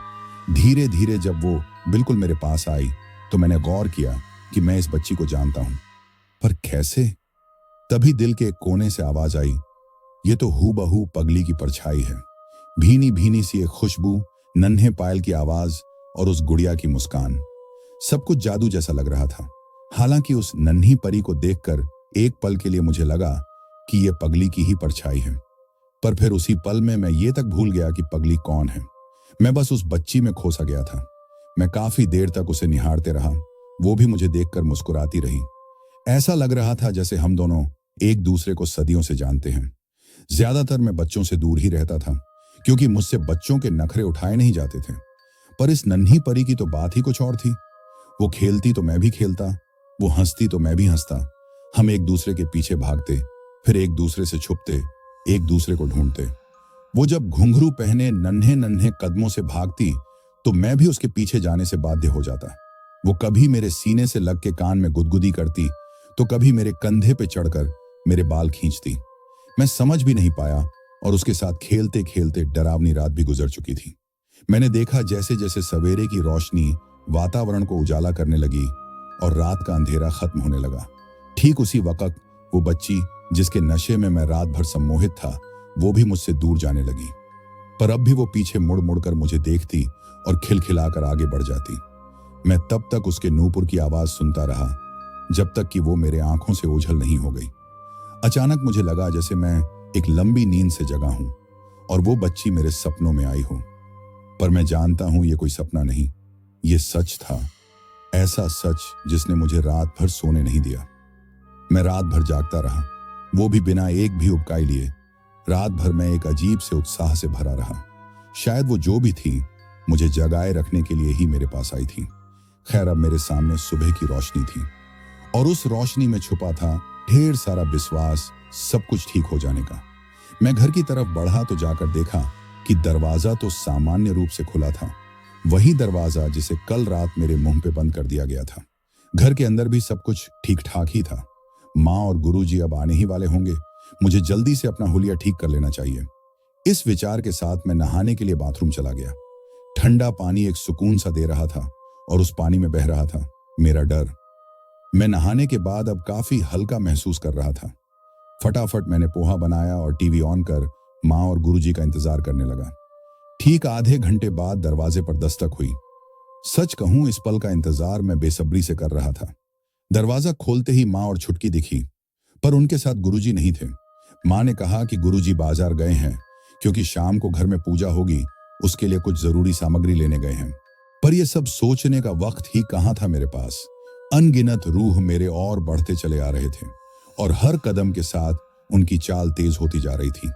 धीरे धीरे जब वो बिल्कुल मेरे पास आई तो मैंने गौर किया कि मैं इस बच्ची को जानता हूं, पर कैसे? तभी दिल के एक कोने से आवाज आई, ये तो हूबहू पगली की परछाई है। भीनी भीनी सी एक खुशबू, नन्हे पायल की आवाज और उस गुड़िया की मुस्कान, सब कुछ जादू जैसा लग रहा था। हालांकि उस नन्ही परी को देखकर एक पल के लिए मुझे लगा कि ये पगली की ही परछाई है, पर फिर उसी पल में मैं ये तक भूल गया कि पगली कौन है। मैं बस उस बच्ची में खोसा गया था। मैं काफी देर तक उसे निहारते रहा, वो भी मुझे देखकर मुस्कुराती रही। ऐसा लग रहा था जैसे हम दोनों एक दूसरे को सदियों से जानते हैं। ज्यादातर मैं बच्चों से दूर ही रहता था, क्योंकि मुझसे बच्चों के नखरे उठाए नहीं जाते थे। पर इस नन्ही परी की तो बात ही कुछ और थी। वो खेलती तो मैं भी खेलता, वो हंसती तो मैं भी हंसता। हम एक दूसरे के पीछे भागते, फिर एक दूसरे से छुपते, एक दूसरे को ढूंढते। वो जब घुंघरू पहने नन्हे नन्हे कदमों से भागती तो मैं भी उसके पीछे जाने से बाध्य हो जाता। वो कभी मेरे सीने से लग के कान में गुदगुदी करती तो कभी मेरे कंधे पे चढ़कर मेरे बाल खींचती। मैं समझ भी नहीं पाया और उसके साथ खेलते खेलते डरावनी रात भी गुजर चुकी थी। मैंने देखा जैसे जैसे सवेरे की रोशनी वातावरण को उजाला करने लगी और रात का अंधेरा खत्म होने लगा, ठीक उसी वक्त वो बच्ची जिसके नशे में मैं रात भर सम्मोहित था, वो भी मुझसे दूर जाने लगी। पर अब भी वो पीछे मुड़ मुड़ कर मुझे देखती और खिलखिलाकर आगे बढ़ जाती। मैं तब तक उसके नूपुर की आवाज सुनता रहा जब तक कि वो मेरे आंखों से ओझल नहीं हो गई। अचानक मुझे लगा जैसे मैं एक लंबी नींद से जगा हूं और वो बच्ची मेरे सपनों में आई हो। पर मैं जानता हूं ये कोई सपना नहीं, ये सच था। ऐसा सच जिसने मुझे रात भर सोने नहीं दिया। मैं रात भर जागता रहा, वो भी बिना एक भी उबकाई लिए। रात भर मैं एक अजीब से उत्साह से भरा रहा। शायद वो जो भी थी मुझे जगाए रखने के लिए ही मेरे पास आई थी। खैर, अब मेरे सामने सुबह की रोशनी थी और उस रोशनी में छुपा था ढेर सारा विश्वास, सब कुछ ठीक हो जाने का। मैं घर की तरफ बढ़ा तो जाकर देखा कि दरवाजा तो सामान्य रूप से खुला था, वही दरवाजा जिसे कल रात मेरे मुंह पे बंद कर दिया गया था। घर के अंदर भी सब कुछ ठीक ठाक ही था। माँ और गुरुजी अब आने ही वाले होंगे, मुझे जल्दी से अपना हुलिया ठीक कर लेना चाहिए। इस विचार के साथ मैं नहाने के लिए बाथरूम चला गया। ठंडा पानी एक सुकून सा दे रहा था और उस पानी में बह रहा था मेरा डर। मैं नहाने के बाद अब काफी हल्का महसूस कर रहा था। फटाफट मैंने पोहा बनाया और टीवी ऑन कर माँ और गुरुजी का इंतजार करने लगा। ठीक आधे घंटे बाद दरवाजे पर दस्तक हुई। सच कहूं, इस पल का इंतजार मैं बेसब्री से कर रहा था। दरवाजा खोलते ही माँ और छुटकी दिखी, पर उनके साथ गुरुजी नहीं थे। माँ ने कहा कि गुरुजी बाजार गए हैं, क्योंकि शाम को घर में पूजा होगी, उसके लिए कुछ जरूरी सामग्री लेने गए हैं। पर यह सब सोचने का वक्त ही कहाँ था मेरे पास। अनगिनत रूह मेरे और बढ़ते चले आ रहे थे और हर कदम के साथ उनकी चाल तेज होती जा रही थी।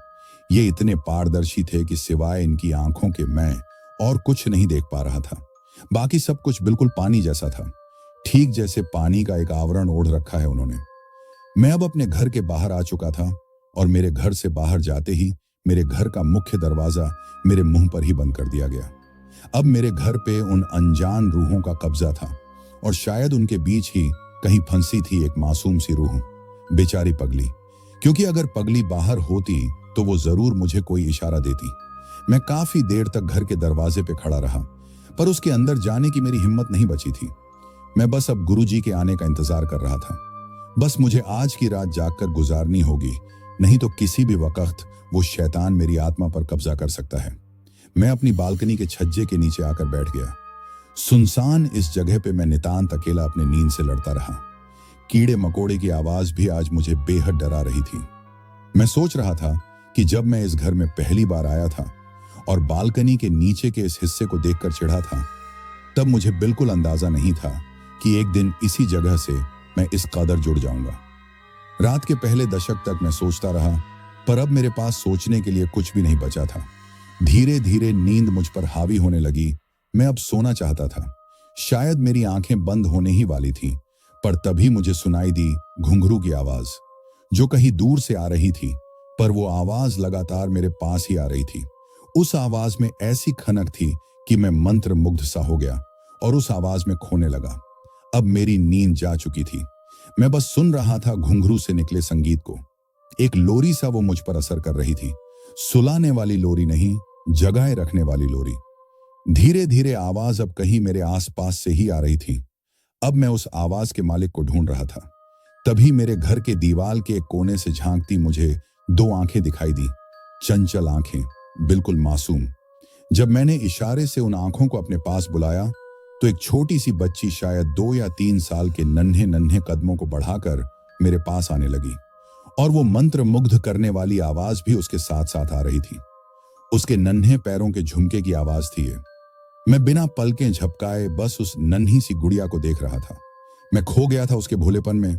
ये इतने पारदर्शी थे कि सिवाय इनकी आंखों के मैं और कुछ नहीं देख पा रहा था। बाकी सब कुछ बिल्कुल पानी जैसा था, ठीक जैसे पानी का एक आवरण ओढ़ रखा है उन्होंने। मैं अब अपने घर के बाहर आ चुका था और मेरे घर से बाहर जाते ही मेरे घर का मुख्य दरवाजा मेरे मुंह पर ही बंद कर दिया गया। अब मेरे घर पे उन अनजान रूहों का कब्जा था और शायद उनके बीच ही कहीं फंसी थी एक मासूम सी रूह, बेचारी पगली। क्योंकि अगर पगली बाहर होती तो वो जरूर मुझे कोई इशारा देती। मैं काफी देर तक घर के दरवाजे पे खड़ा रहा, पर उसके अंदर जाने की मेरी हिम्मत नहीं बची थी। मैं बस अब गुरुजी के आने का इंतजार कर रहा था। बस मुझे आज की रात जागकर गुजारनी होगी, नहीं तो किसी भी वक्त वो शैतान मेरी आत्मा पर कब्जा कर सकता है। मैं अपनी बालकनी के छज्जे के नीचे आकर बैठ गया। सुनसान इस जगह पे मैं नितांत अकेला अपने नींद से लड़ता रहा। कीड़े मकोड़े की आवाज भी आज मुझे बेहद डरा रही थी। मैं सोच रहा था कि जब मैं इस घर में पहली बार आया था और बालकनी के नीचे के इस हिस्से को देखकर चिढ़ा था, तब मुझे बिल्कुल अंदाजा नहीं था कि एक दिन इसी जगह से मैं इस कदर जुड़ जाऊंगा। रात के पहले दशक तक मैं सोचता रहा, पर अब मेरे पास सोचने के लिए कुछ भी नहीं बचा था। धीरे धीरे नींद मुझ पर हावी होने लगी। मैं अब सोना चाहता था। शायद मेरी आंखें बंद होने ही वाली थी, पर तभी मुझे सुनाई दी घुंघरू की आवाज, जो कहीं दूर से आ रही थी, पर वो आवाज लगातार मेरे पास ही आ रही थी। उस आवाज में ऐसी खनक थी कि मैं मंत्र मुग्ध सा हो गया और उस आवाज में खोने लगा। अब मेरी नींद जा चुकी थी। मैं बस सुन रहा था घुंघरू से निकले संगीत को। एक लोरी सा वो मुझ पर असर कर रही थी। सुलाने वाली लोरी नहीं, जगाए रखने वाली लोरी। धीरे धीरे आवाज अब कहीं मेरे आसपास से ही आ रही थी। अब मैं उस आवाज के मालिक को ढूंढ रहा था। तभी मेरे घर के दीवार के एक कोने से झांकती मुझे दो आंखें दिखाई दी। चंचल आंखें, बिल्कुल मासूम। जब मैंने इशारे से उन आंखों को अपने पास बुलाया तो एक छोटी सी बच्ची शायद 2 या 3 साल के नन्हे नन्हे कदमों को बढ़ाकर मेरे पास आने लगी, और वो मंत्र मुग्ध करने वाली आवाज भी उसके साथ साथ आ रही थी। उसके नन्हे पैरों के झुमके की आवाज थी ये। मैं बिना पलकें झपकाए बस उस नन्ही सी गुड़िया को देख रहा था। मैं खो गया था उसके भोलेपन में,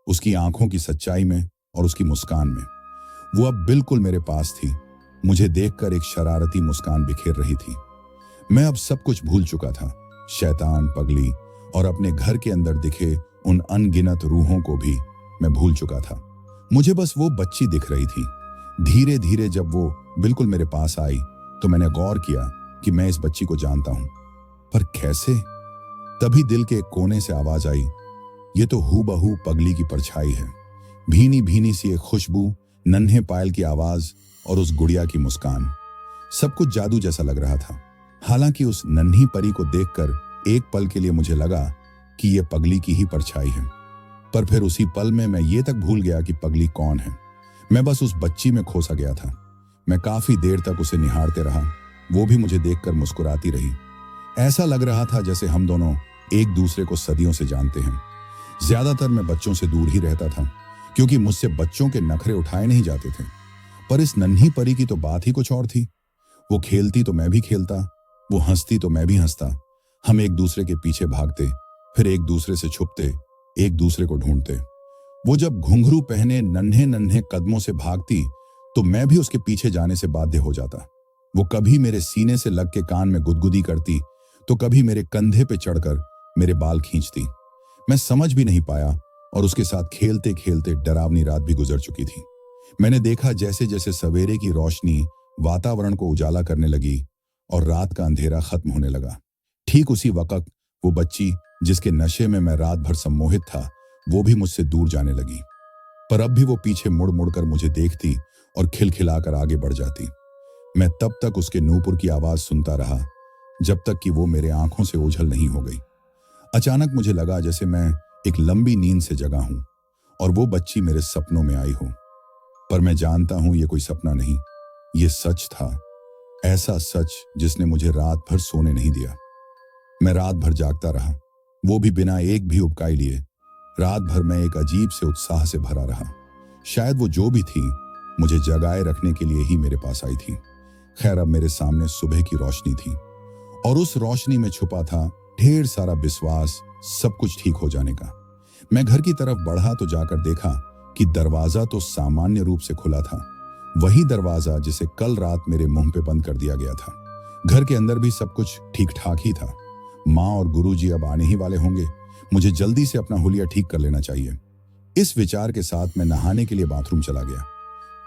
उसकी आंखों की सच्चाई में और उसकी मुस्कान में। वो अब बिल्कुल मेरे पास थी। मुझे देखकर एक शरारती मुस्कान बिखेर रही थी। मैं अब सब कुछ भूल चुका था, शैतान, पगली और अपने घर के अंदर दिखे उन अनगिनत रूहों को भी मैं भूल चुका था। मुझे बस वो बच्ची दिख रही थी। धीरे धीरे जब वो बिल्कुल मेरे पास आई तो मैंने गौर किया कि मैं इस बच्ची को जानता हूं, पर कैसे? तभी दिल के एक कोने से आवाज आई, ये तो हूबहू पगली की परछाई है। भीनी भीनी सी एक खुशबू, नन्हे पायल की आवाज और उस गुड़िया की मुस्कान, सब कुछ जादू जैसा लग रहा था। हालांकि उस नन्ही परी को देखकर एक पल के लिए मुझे लगा कि ये पगली की ही परछाई है, पर फिर उसी पल में मैं ये तक भूल गया कि पगली कौन है। मैं बस उस बच्ची में खोसा गया था। मैं काफी देर तक उसे निहारते रहा। वो भी मुझे देखकर मुस्कुराती रही। ऐसा लग रहा था जैसे हम दोनों एक दूसरे को सदियों से जानते हैं। ज्यादातर मैं बच्चों से दूर ही रहता था, क्योंकि मुझसे बच्चों के नखरे उठाए नहीं जाते थे। पर इस नन्ही परी की तो बात ही कुछ और थी। वो खेलती तो मैं भी खेलता, वो हंसती तो मैं भी हंसता। हम एक दूसरे के पीछे भागते, फिर एक दूसरे से छुपते, एक दूसरे को ढूंढते। वो जब घुंघरू पहने नन्हे नन्हे कदमों से भागती तो मैं भी उसके पीछे जाने से बाध्य हो जाता। वो कभी मेरे सीने से लग के कान में गुदगुदी करती तो कभी मेरे कंधे पे चढ़कर मेरे बाल खींचती। मैं समझ भी नहीं पाया और उसके साथ खेलते खेलते डरावनी रात भी गुजर चुकी थी। मैंने देखा जैसे जैसे सवेरे की रोशनी वातावरण को उजाला करने लगी और रात का अंधेरा खत्म होने लगा, ठीक उसी वक्त वो बच्ची जिसके नशे में मैं रात भर सम्मोहित था, वो भी मुझसे दूर जाने लगी। पर अब भी वो पीछे मुड़ मुड़ कर मुझे देखती और खिलखिलाकर आगे बढ़ जाती। मैं तब तक उसके नूपुर की आवाज सुनता रहा जब तक कि वो मेरे आंखों से ओझल नहीं हो गई। अचानक मुझे लगा जैसे मैं एक लंबी नींद से जगा हूं और वो बच्ची मेरे सपनों में आई हो। पर मैं जानता हूं ये कोई सपना नहीं, ये सच था। ऐसा सच जिसने मुझे रात भर सोने नहीं दिया। मैं रात भर जागता रहा, वो भी बिना एक भी उबकाई लिए। रात भर मैं एक अजीब से उत्साह से भरा रहा। शायद वो जो भी थी मुझे जगाए रखने के लिए ही मेरे पास आई थी। खैर, अब मेरे सामने सुबह की रोशनी थी और उस रोशनी में छुपा था ढेर सारा विश्वास सब कुछ ठीक हो जाने का। मैं घर की तरफ बढ़ा तो जाकर देखा कि दरवाजा तो सामान्य रूप से खुला था, वही दरवाजा जिसे कल रात मेरे मुंह पे बंद कर दिया गया था। घर के अंदर भी सब कुछ ठीक ठाक ही था। माँ और गुरुजी अब आने ही वाले होंगे, मुझे जल्दी से अपना हुलिया ठीक कर लेना चाहिए। इस विचार के साथ मैं नहाने के लिए बाथरूम चला गया।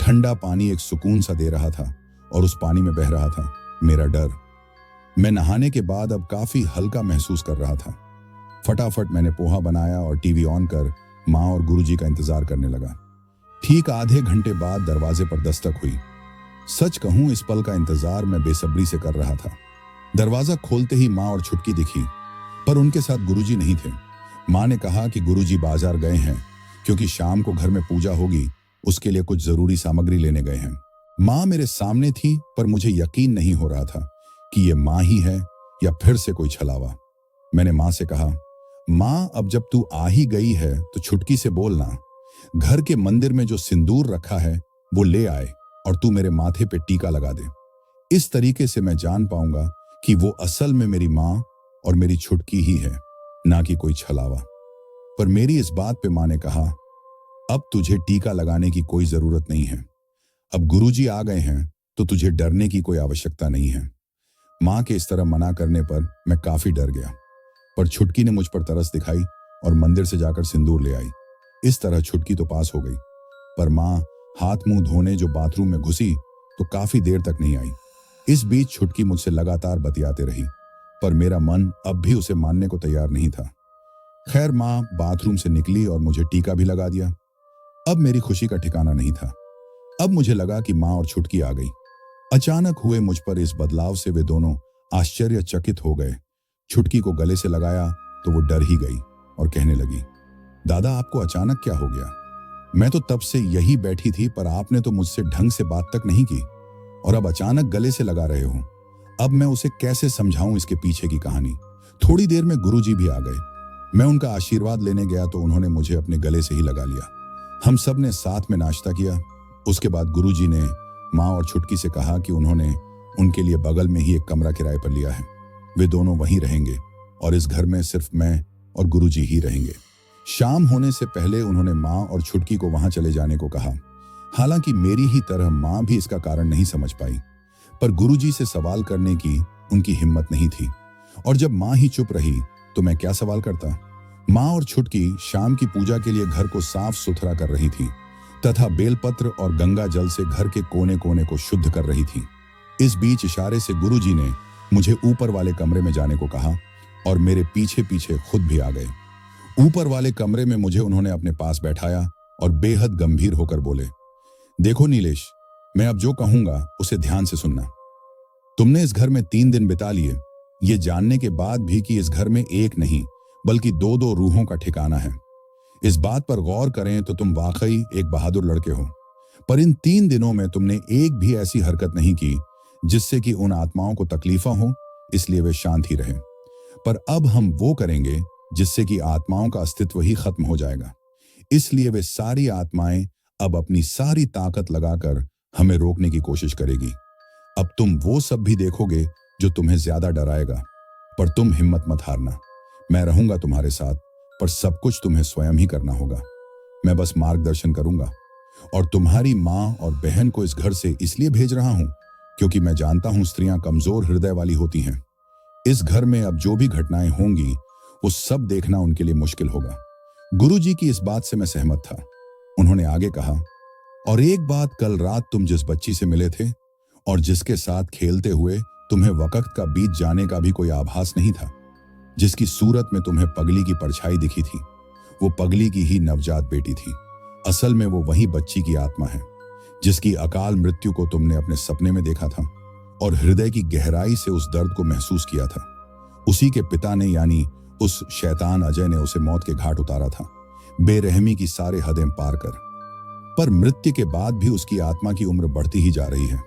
ठंडा पानी एक सुकून सा दे रहा था और उस पानी में बह रहा था मेरा डर। मैं नहाने के बाद अब काफी हल्का महसूस कर रहा था। फटाफट मैंने पोहा बनाया और टीवी ऑन कर माँ और गुरुजी का इंतजार करने लगा। ठीक आधे घंटे बाद दरवाजे पर दस्तक हुई। सच कहूं, इस पल का इंतजार मैं बेसब्री से कर रहा था। दरवाजा खोलते ही माँ और छुटकी दिखी, पर उनके साथ गुरुजी नहीं थे। माँ ने कहा कि गुरुजी बाजार गए हैं, क्योंकि शाम को घर में पूजा होगी, उसके लिए कुछ जरूरी सामग्री लेने गए हैं। माँ मेरे सामने थी, पर मुझे यकीन नहीं हो रहा था कि ये माँ ही है या फिर से कोई छलावा। मैंने माँ से कहा, माँ, अब जब तू आ ही गई है तो छुटकी से बोलना, घर के मंदिर में जो सिंदूर रखा है वो ले आए और तू मेरे माथे पे टीका लगा दे। इस तरीके से मैं जान पाऊंगा कि वो असल में मेरी माँ और मेरी छुटकी ही है, ना कि कोई छलावा। पर मेरी इस बात पे माँ ने कहा, अब तुझे टीका लगाने की कोई जरूरत नहीं है। अब गुरुजी आ गए हैं तो तुझे डरने की कोई आवश्यकता नहीं है। माँ के इस तरह मना करने पर मैं काफी डर गया, पर छुटकी ने मुझ पर तरस दिखाई और मंदिर से जाकर सिंदूर ले आई। इस तरह छुटकी तो पास हो गई, पर माँ हाथ मुंह धोने जो बाथरूम में घुसी तो काफी देर तक नहीं आई। इस बीच छुटकी मुझसे लगातार बतियाते रही, पर मेरा मन अब भी उसे मानने को तैयार नहीं था। खैर माँ बाथरूम से निकली और मुझे टीका भी लगा दिया। अब मेरी खुशी का ठिकाना नहीं था। अब मुझे लगा कि माँ और छुटकी आ गई। अचानक हुए मुझ पर इस बदलाव से वे दोनों आश्चर्यचकित हो गए। छुटकी को गले से लगाया तो वो डर ही गई और कहने लगी, दादा आपको अचानक क्या हो गया? मैं तो तब से यही बैठी थी, पर आपने तो मुझसे ढंग से बात तक नहीं की और अब अचानक गले से लगा रहे हो। अब मैं उसे कैसे समझाऊं इसके पीछे की कहानी। थोड़ी देर में गुरुजी भी आ गए। मैं उनका आशीर्वाद लेने गया तो उन्होंने मुझे अपने गले से ही लगा लिया। हम सब ने साथ में नाश्ता किया। उसके बाद गुरुजी ने माँ और छुटकी से कहा कि उन्होंने उनके लिए बगल में ही एक कमरा किराए पर लिया है। वे दोनों वहीं रहेंगे और इस घर में सिर्फ मैं और गुरुजी ही रहेंगे। शाम होने से पहले उन्होंने माँ और छुटकी को वहां चले जाने को कहा। हालांकि मेरी ही तरह माँ भी इसका कारण नहीं समझ पाई, पर गुरुजी से सवाल करने की उनकी हिम्मत नहीं थी। और जब माँ ही चुप रही तो मैं क्या सवाल करता। माँ और छुटकी शाम की पूजा के लिए घर को साफ सुथरा कर रही थी तथा बेलपत्र और गंगा जल से घर के कोने कोने को शुद्ध कर रही थी। इस बीच इशारे से गुरुजी ने मुझे ऊपर वाले कमरे में जाने को कहा और मेरे पीछे पीछे खुद भी आ गए। ऊपर वाले कमरे में मुझे उन्होंने अपने पास बैठाया और बेहद गंभीर होकर बोले, देखो नीलेश, मैं अब जो कहूंगा उसे ध्यान से सुनना। तुमने इस घर में 3 दिन बिता लिए, ये जानने के बाद भी कि इस घर में एक नहीं बल्कि 2-2 रूहों का ठिकाना है। इस बात पर गौर करें तो तुम वाकई एक बहादुर लड़के हो। पर इन 3 दिनों में तुमने एक भी ऐसी हरकत नहीं की जिससे कि उन आत्माओं को तकलीफा हो, इसलिए वे शांत ही रहे। पर अब हम वो करेंगे जिससे कि आत्माओं का अस्तित्व ही खत्म हो जाएगा। इसलिए वे सारी आत्माएं अब अपनी सारी ताकत लगाकर हमें रोकने की कोशिश करेगी। अब तुम वो सब भी देखोगे जो तुम्हें ज्यादा डराएगा, पर तुम हिम्मत मत हारना। मैं रहूंगा तुम्हारे साथ, पर सब कुछ तुम्हें स्वयं ही करना होगा। मैं बस मार्गदर्शन करूंगा और तुम्हारी माँ और बहन को इस घर से इसलिए भेज रहा हूं क्योंकि मैं जानता हूं स्त्रियां कमजोर हृदय वाली होती हैं। इस घर में अब जो भी घटनाएं होंगी वो सब देखना उनके लिए मुश्किल होगा। गुरुजी की इस बात से मैं सहमत था। उन्होंने आगे कहा, और एक बात, कल रात तुम जिस बच्ची से मिले थे और जिसके साथ खेलते हुए तुम्हें वक्त का बीत जाने का भी कोई आभास नहीं था, जिसकी सूरत में तुम्हें पगली की परछाई दिखी थी, वो पगली की ही नवजात बेटी थी। असल में वो वही बच्ची की आत्मा है जिसकी अकाल मृत्यु को तुमने अपने सपने में देखा था और हृदय की गहराई से उस दर्द को महसूस किया था। उसी के पिता ने, यानी उस शैतान अजय ने उसे मौत के घाट उतारा था, बेरहमी की सारे हदें पार कर। पर मृत्यु के बाद भी उसकी आत्मा की उम्र बढ़ती ही जा रही है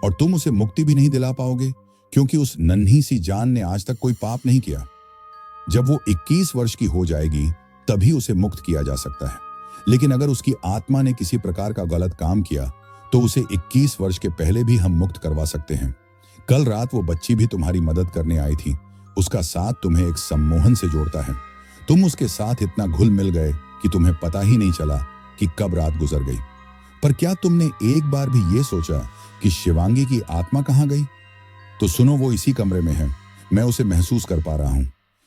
और तुम उसे मुक्ति भी नहीं दिला पाओगे क्योंकि उस नन्ही सी जान ने आज तक कोई पाप नहीं किया। जब वो 21 वर्ष की हो जाएगी तभी उसे मुक्त किया जा सकता है। लेकिन अगर उसकी आत्मा ने किसी प्रकार का गलत काम किया तो उसे 21 वर्ष के पहले भी हम मुक्त करवा सकते हैं। कल रात वो बच्ची भी तुम्हारी मदद करने आई थी। उसका साथ तुम्हें एक सम्मोहन से जोड़ता है। तुम उसके साथ इतना घुल मिल गए कि तुम्हें पता ही नहीं चला कि कब रात गुजर गई। पर क्या तुमने एक बार भी ये सोचा कि शिवांगी की आत्मा कहाँ गई? तो सुनो, वो इसी कमरे में है। मैं उसे महसूस कर पा रहा हूं।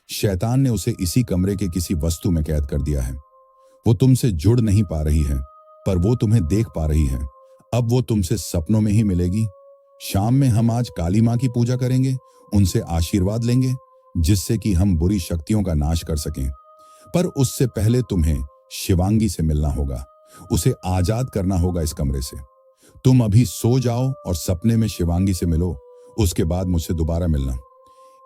शैतान ने उसे इसी कमरे के किसी वस्तु में कैद कर दिया है। वो तुमसे जुड़ नहीं पा रही है, पर वो तुम्हें देख पा रही है। अब वो तुमसे सपनों में ही मिलेगी। शाम में हम आज काली माँ की पूजा करेंगे, उनसे आशीर्वाद लेंगे जिससे कि हम बुरी शक्तियों का नाश कर सकें। पर उससे पहले तुम्हें शिवांगी से मिलना होगा, उसे आजाद करना होगा इस कमरे से। तुम अभी सो जाओ और सपने में शिवांगी से मिलो, उसके बाद मुझसे दोबारा मिलना।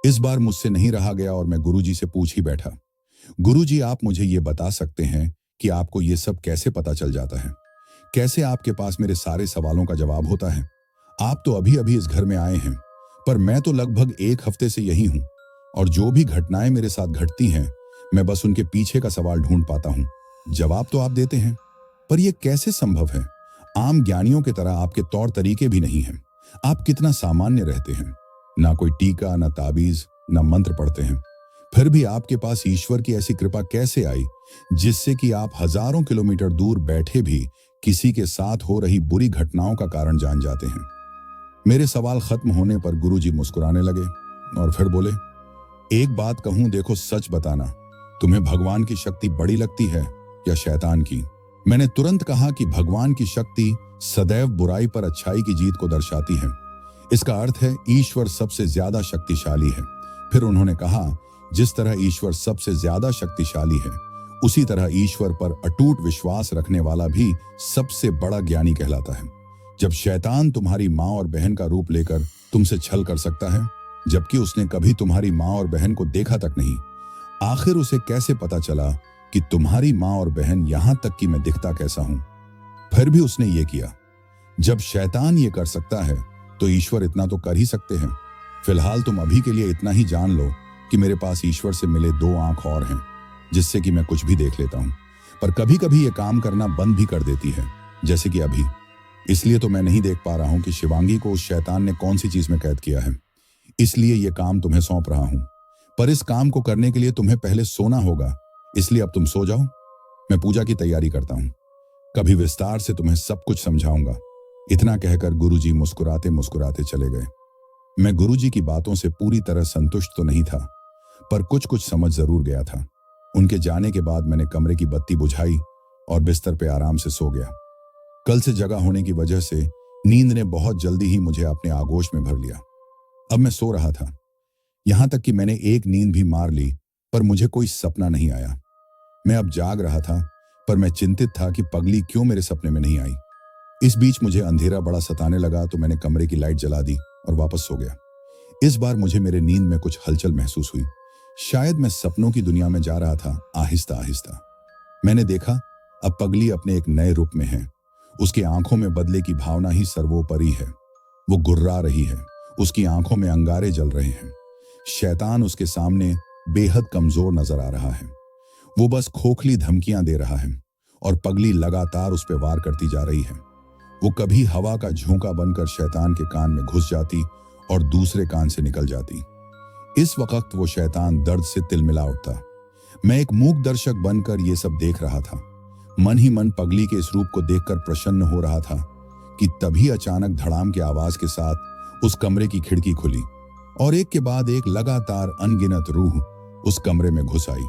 इस बार मुझसे नहीं रहा गया और मैं गुरुजी से पूछ ही बैठा, गुरुजी आप मुझे ये बता सकते हैं कि आपको ये सब कैसे पता चल जाता है? कैसे आपके पास मेरे सारे सवालों का जवाब होता है? आप तो अभी अभी इस घर में आए हैं, पर मैं तो लगभग 1 हफ्ते से यही हूं और जो भी घटनाएं मेरे साथ घटती हैं मैं बस उनके पीछे का सवाल ढूंढ पाता हूं। जवाब तो आप देते हैं, पर यह कैसे संभव है? आम ज्ञानियों की तरह आपके तौर तरीके भी नहीं हैं। आप कितना सामान्य रहते हैं, ना कोई टीका, ना ताबीज, ना मंत्र पढ़ते हैं। फिर भी आपके पास ईश्वर की ऐसी कृपा कैसे आई जिससे कि आप हजारों किलोमीटर दूर बैठे भी किसी के साथ हो रही बुरी घटनाओं का कारण जान जाते हैं? मेरे सवाल खत्म होने पर गुरुजी मुस्कुराने लगे और फिर बोले, एक बात कहूं, देखो सच बताना, तुम्हें भगवान की शक्ति बड़ी लगती है या शैतान की? मैंने तुरंत कहा कि भगवान की शक्ति सदैव बुराई पर अच्छाई की जीत को दर्शाती है। इसका अर्थ है ईश्वर सबसे ज्यादा शक्तिशाली है। फिर उन्होंने कहा जिस तरह ईश्वर सबसे ज्यादा शक्तिशाली है, उसी तरह ईश्वर पर अटूट विश्वास रखने वाला भी सबसे बड़ा ज्ञानी कहलाता है। जब शैतान तुम्हारी माँ और बहन का रूप लेकर तुमसे छल कर सकता है, जबकि उसने कभी तुम्हारी माँ और बहन को देखा तक नहीं, आखिर उसे कैसे पता चला कि तुम्हारी माँ और बहन यहां तक कि मैं दिखता कैसा हूं? फिर भी उसने ये किया। जब शैतान ये कर सकता है तो ईश्वर इतना तो कर ही सकते हैं। फिलहाल तुम अभी के लिए इतना ही जान लो कि मेरे पास ईश्वर से मिले 2 आंख और हैं, जिससे कि मैं कुछ भी देख लेता हूं। पर कभी कभी ये काम करना बंद भी कर देती है, जैसे कि अभी। इसलिए तो मैं नहीं देख पा रहा हूं कि शिवांगी को उस शैतान ने कौन सी चीज में कैद किया है। इसलिए ये काम तुम्हें सौंप रहा हूं। पर इस काम को करने के लिए तुम्हें पहले सोना होगा, इसलिए अब तुम सो जाओ। मैं पूजा की तैयारी करता हूं। कभी विस्तार से तुम्हें सब कुछ समझाऊंगा। इतना कहकर गुरुजी मुस्कुराते मुस्कुराते चले गए। मैं गुरुजी की बातों से पूरी तरह संतुष्ट तो नहीं था, पर कुछ कुछ समझ जरूर गया था। उनके जाने के बाद मैंने कमरे की बत्ती बुझाई और बिस्तर पे आराम से सो गया। कल से जगा होने की वजह से नींद ने बहुत जल्दी ही मुझे अपने आगोश में भर लिया। अब मैं सो रहा था, यहां तक कि मैंने एक नींद भी मार ली, पर मुझे कोई सपना नहीं आया। मैं अब जाग रहा था, पर मैं चिंतित था कि पगली क्यों मेरे सपने में नहीं आई। इस बीच मुझे अंधेरा बड़ा सताने लगा, तो मैंने कमरे की लाइट जला दी और वापस सो गया। इस बार मुझे मेरे नींद में कुछ हलचल महसूस हुई। शायद मैं सपनों की दुनिया में जा रहा था। आहिस्ता आहिस्ता मैंने देखा, अब पगली अपने एक नए रूप में है। उसकी आंखों में बदले की भावना ही सर्वोपरि है। वो गुर्रा रही है, उसकी आंखों में अंगारे जल रहे हैं। शैतान उसके सामने बेहद कमजोर नजर आ रहा है। वो बस खोखली धमकियां दे रहा है और पगली लगातार उस पर वार करती जा रही है। वो कभी हवा का झोंका बनकर शैतान के कान में घुस जाती और दूसरे कान से निकल जाती। इस वक्त वो शैतान दर्द से तिलमिला उठता। मैं एक मूक दर्शक बनकर ये सब देख रहा था। मन ही मन पगली के इस रूप को देखकर प्रसन्न हो रहा था कि तभी अचानक धड़ाम की आवाज के साथ उस कमरे की खिड़की खुली और एक के बाद एक लगातार अनगिनत रूह उस कमरे में घुस आई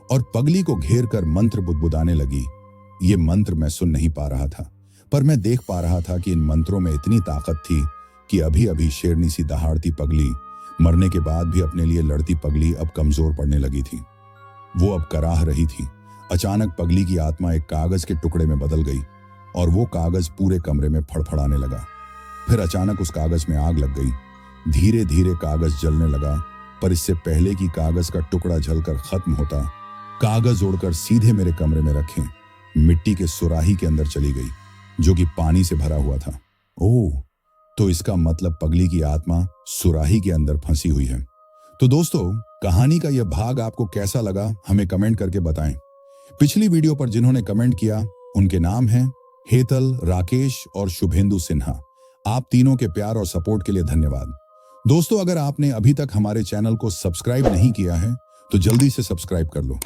और पगली को घेर कर मंत्र बुदबुदाने लगी। ये मंत्र मैं सुन नहीं पा रहा था, पर मैं देख पा रहा था कि इन मंत्रों में इतनी ताकत थी कि अभी अभी शेरनी सी दहाड़ती पगली, मरने के बाद भी अपने लिए लड़ती पगली अब कमजोर पड़ने लगी थी। वो अब कराह रही थी। अचानक पगली की आत्मा एक कागज के टुकड़े में बदल गई और वो कागज पूरे कमरे में फड़फड़ाने लगा। फिर अचानक उस कागज में आग लग गई। धीरे धीरे कागज जलने लगा, पर इससे पहले कि कागज का टुकड़ा जलकर खत्म होता, कागज उड़कर सीधे मेरे कमरे में रखे मिट्टी के सुराही के अंदर चली गई, जो कि पानी से भरा हुआ था। ओह, तो इसका मतलब पगली की आत्मा सुराही के अंदर फंसी हुई है। तो दोस्तों, कहानी का यह भाग आपको कैसा लगा हमें कमेंट करके बताएं। पिछली वीडियो पर जिन्होंने कमेंट किया उनके नाम हैं हेतल, राकेश और शुभेंदु सिन्हा। आप तीनों के प्यार और सपोर्ट के लिए धन्यवाद। दोस्तों, अगर आपने अभी तक हमारे चैनल को सब्सक्राइब नहीं किया है तो जल्दी से सब्सक्राइब कर लो।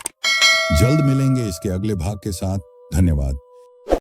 जल्द मिलेंगे इसके अगले भाग के साथ। धन्यवाद।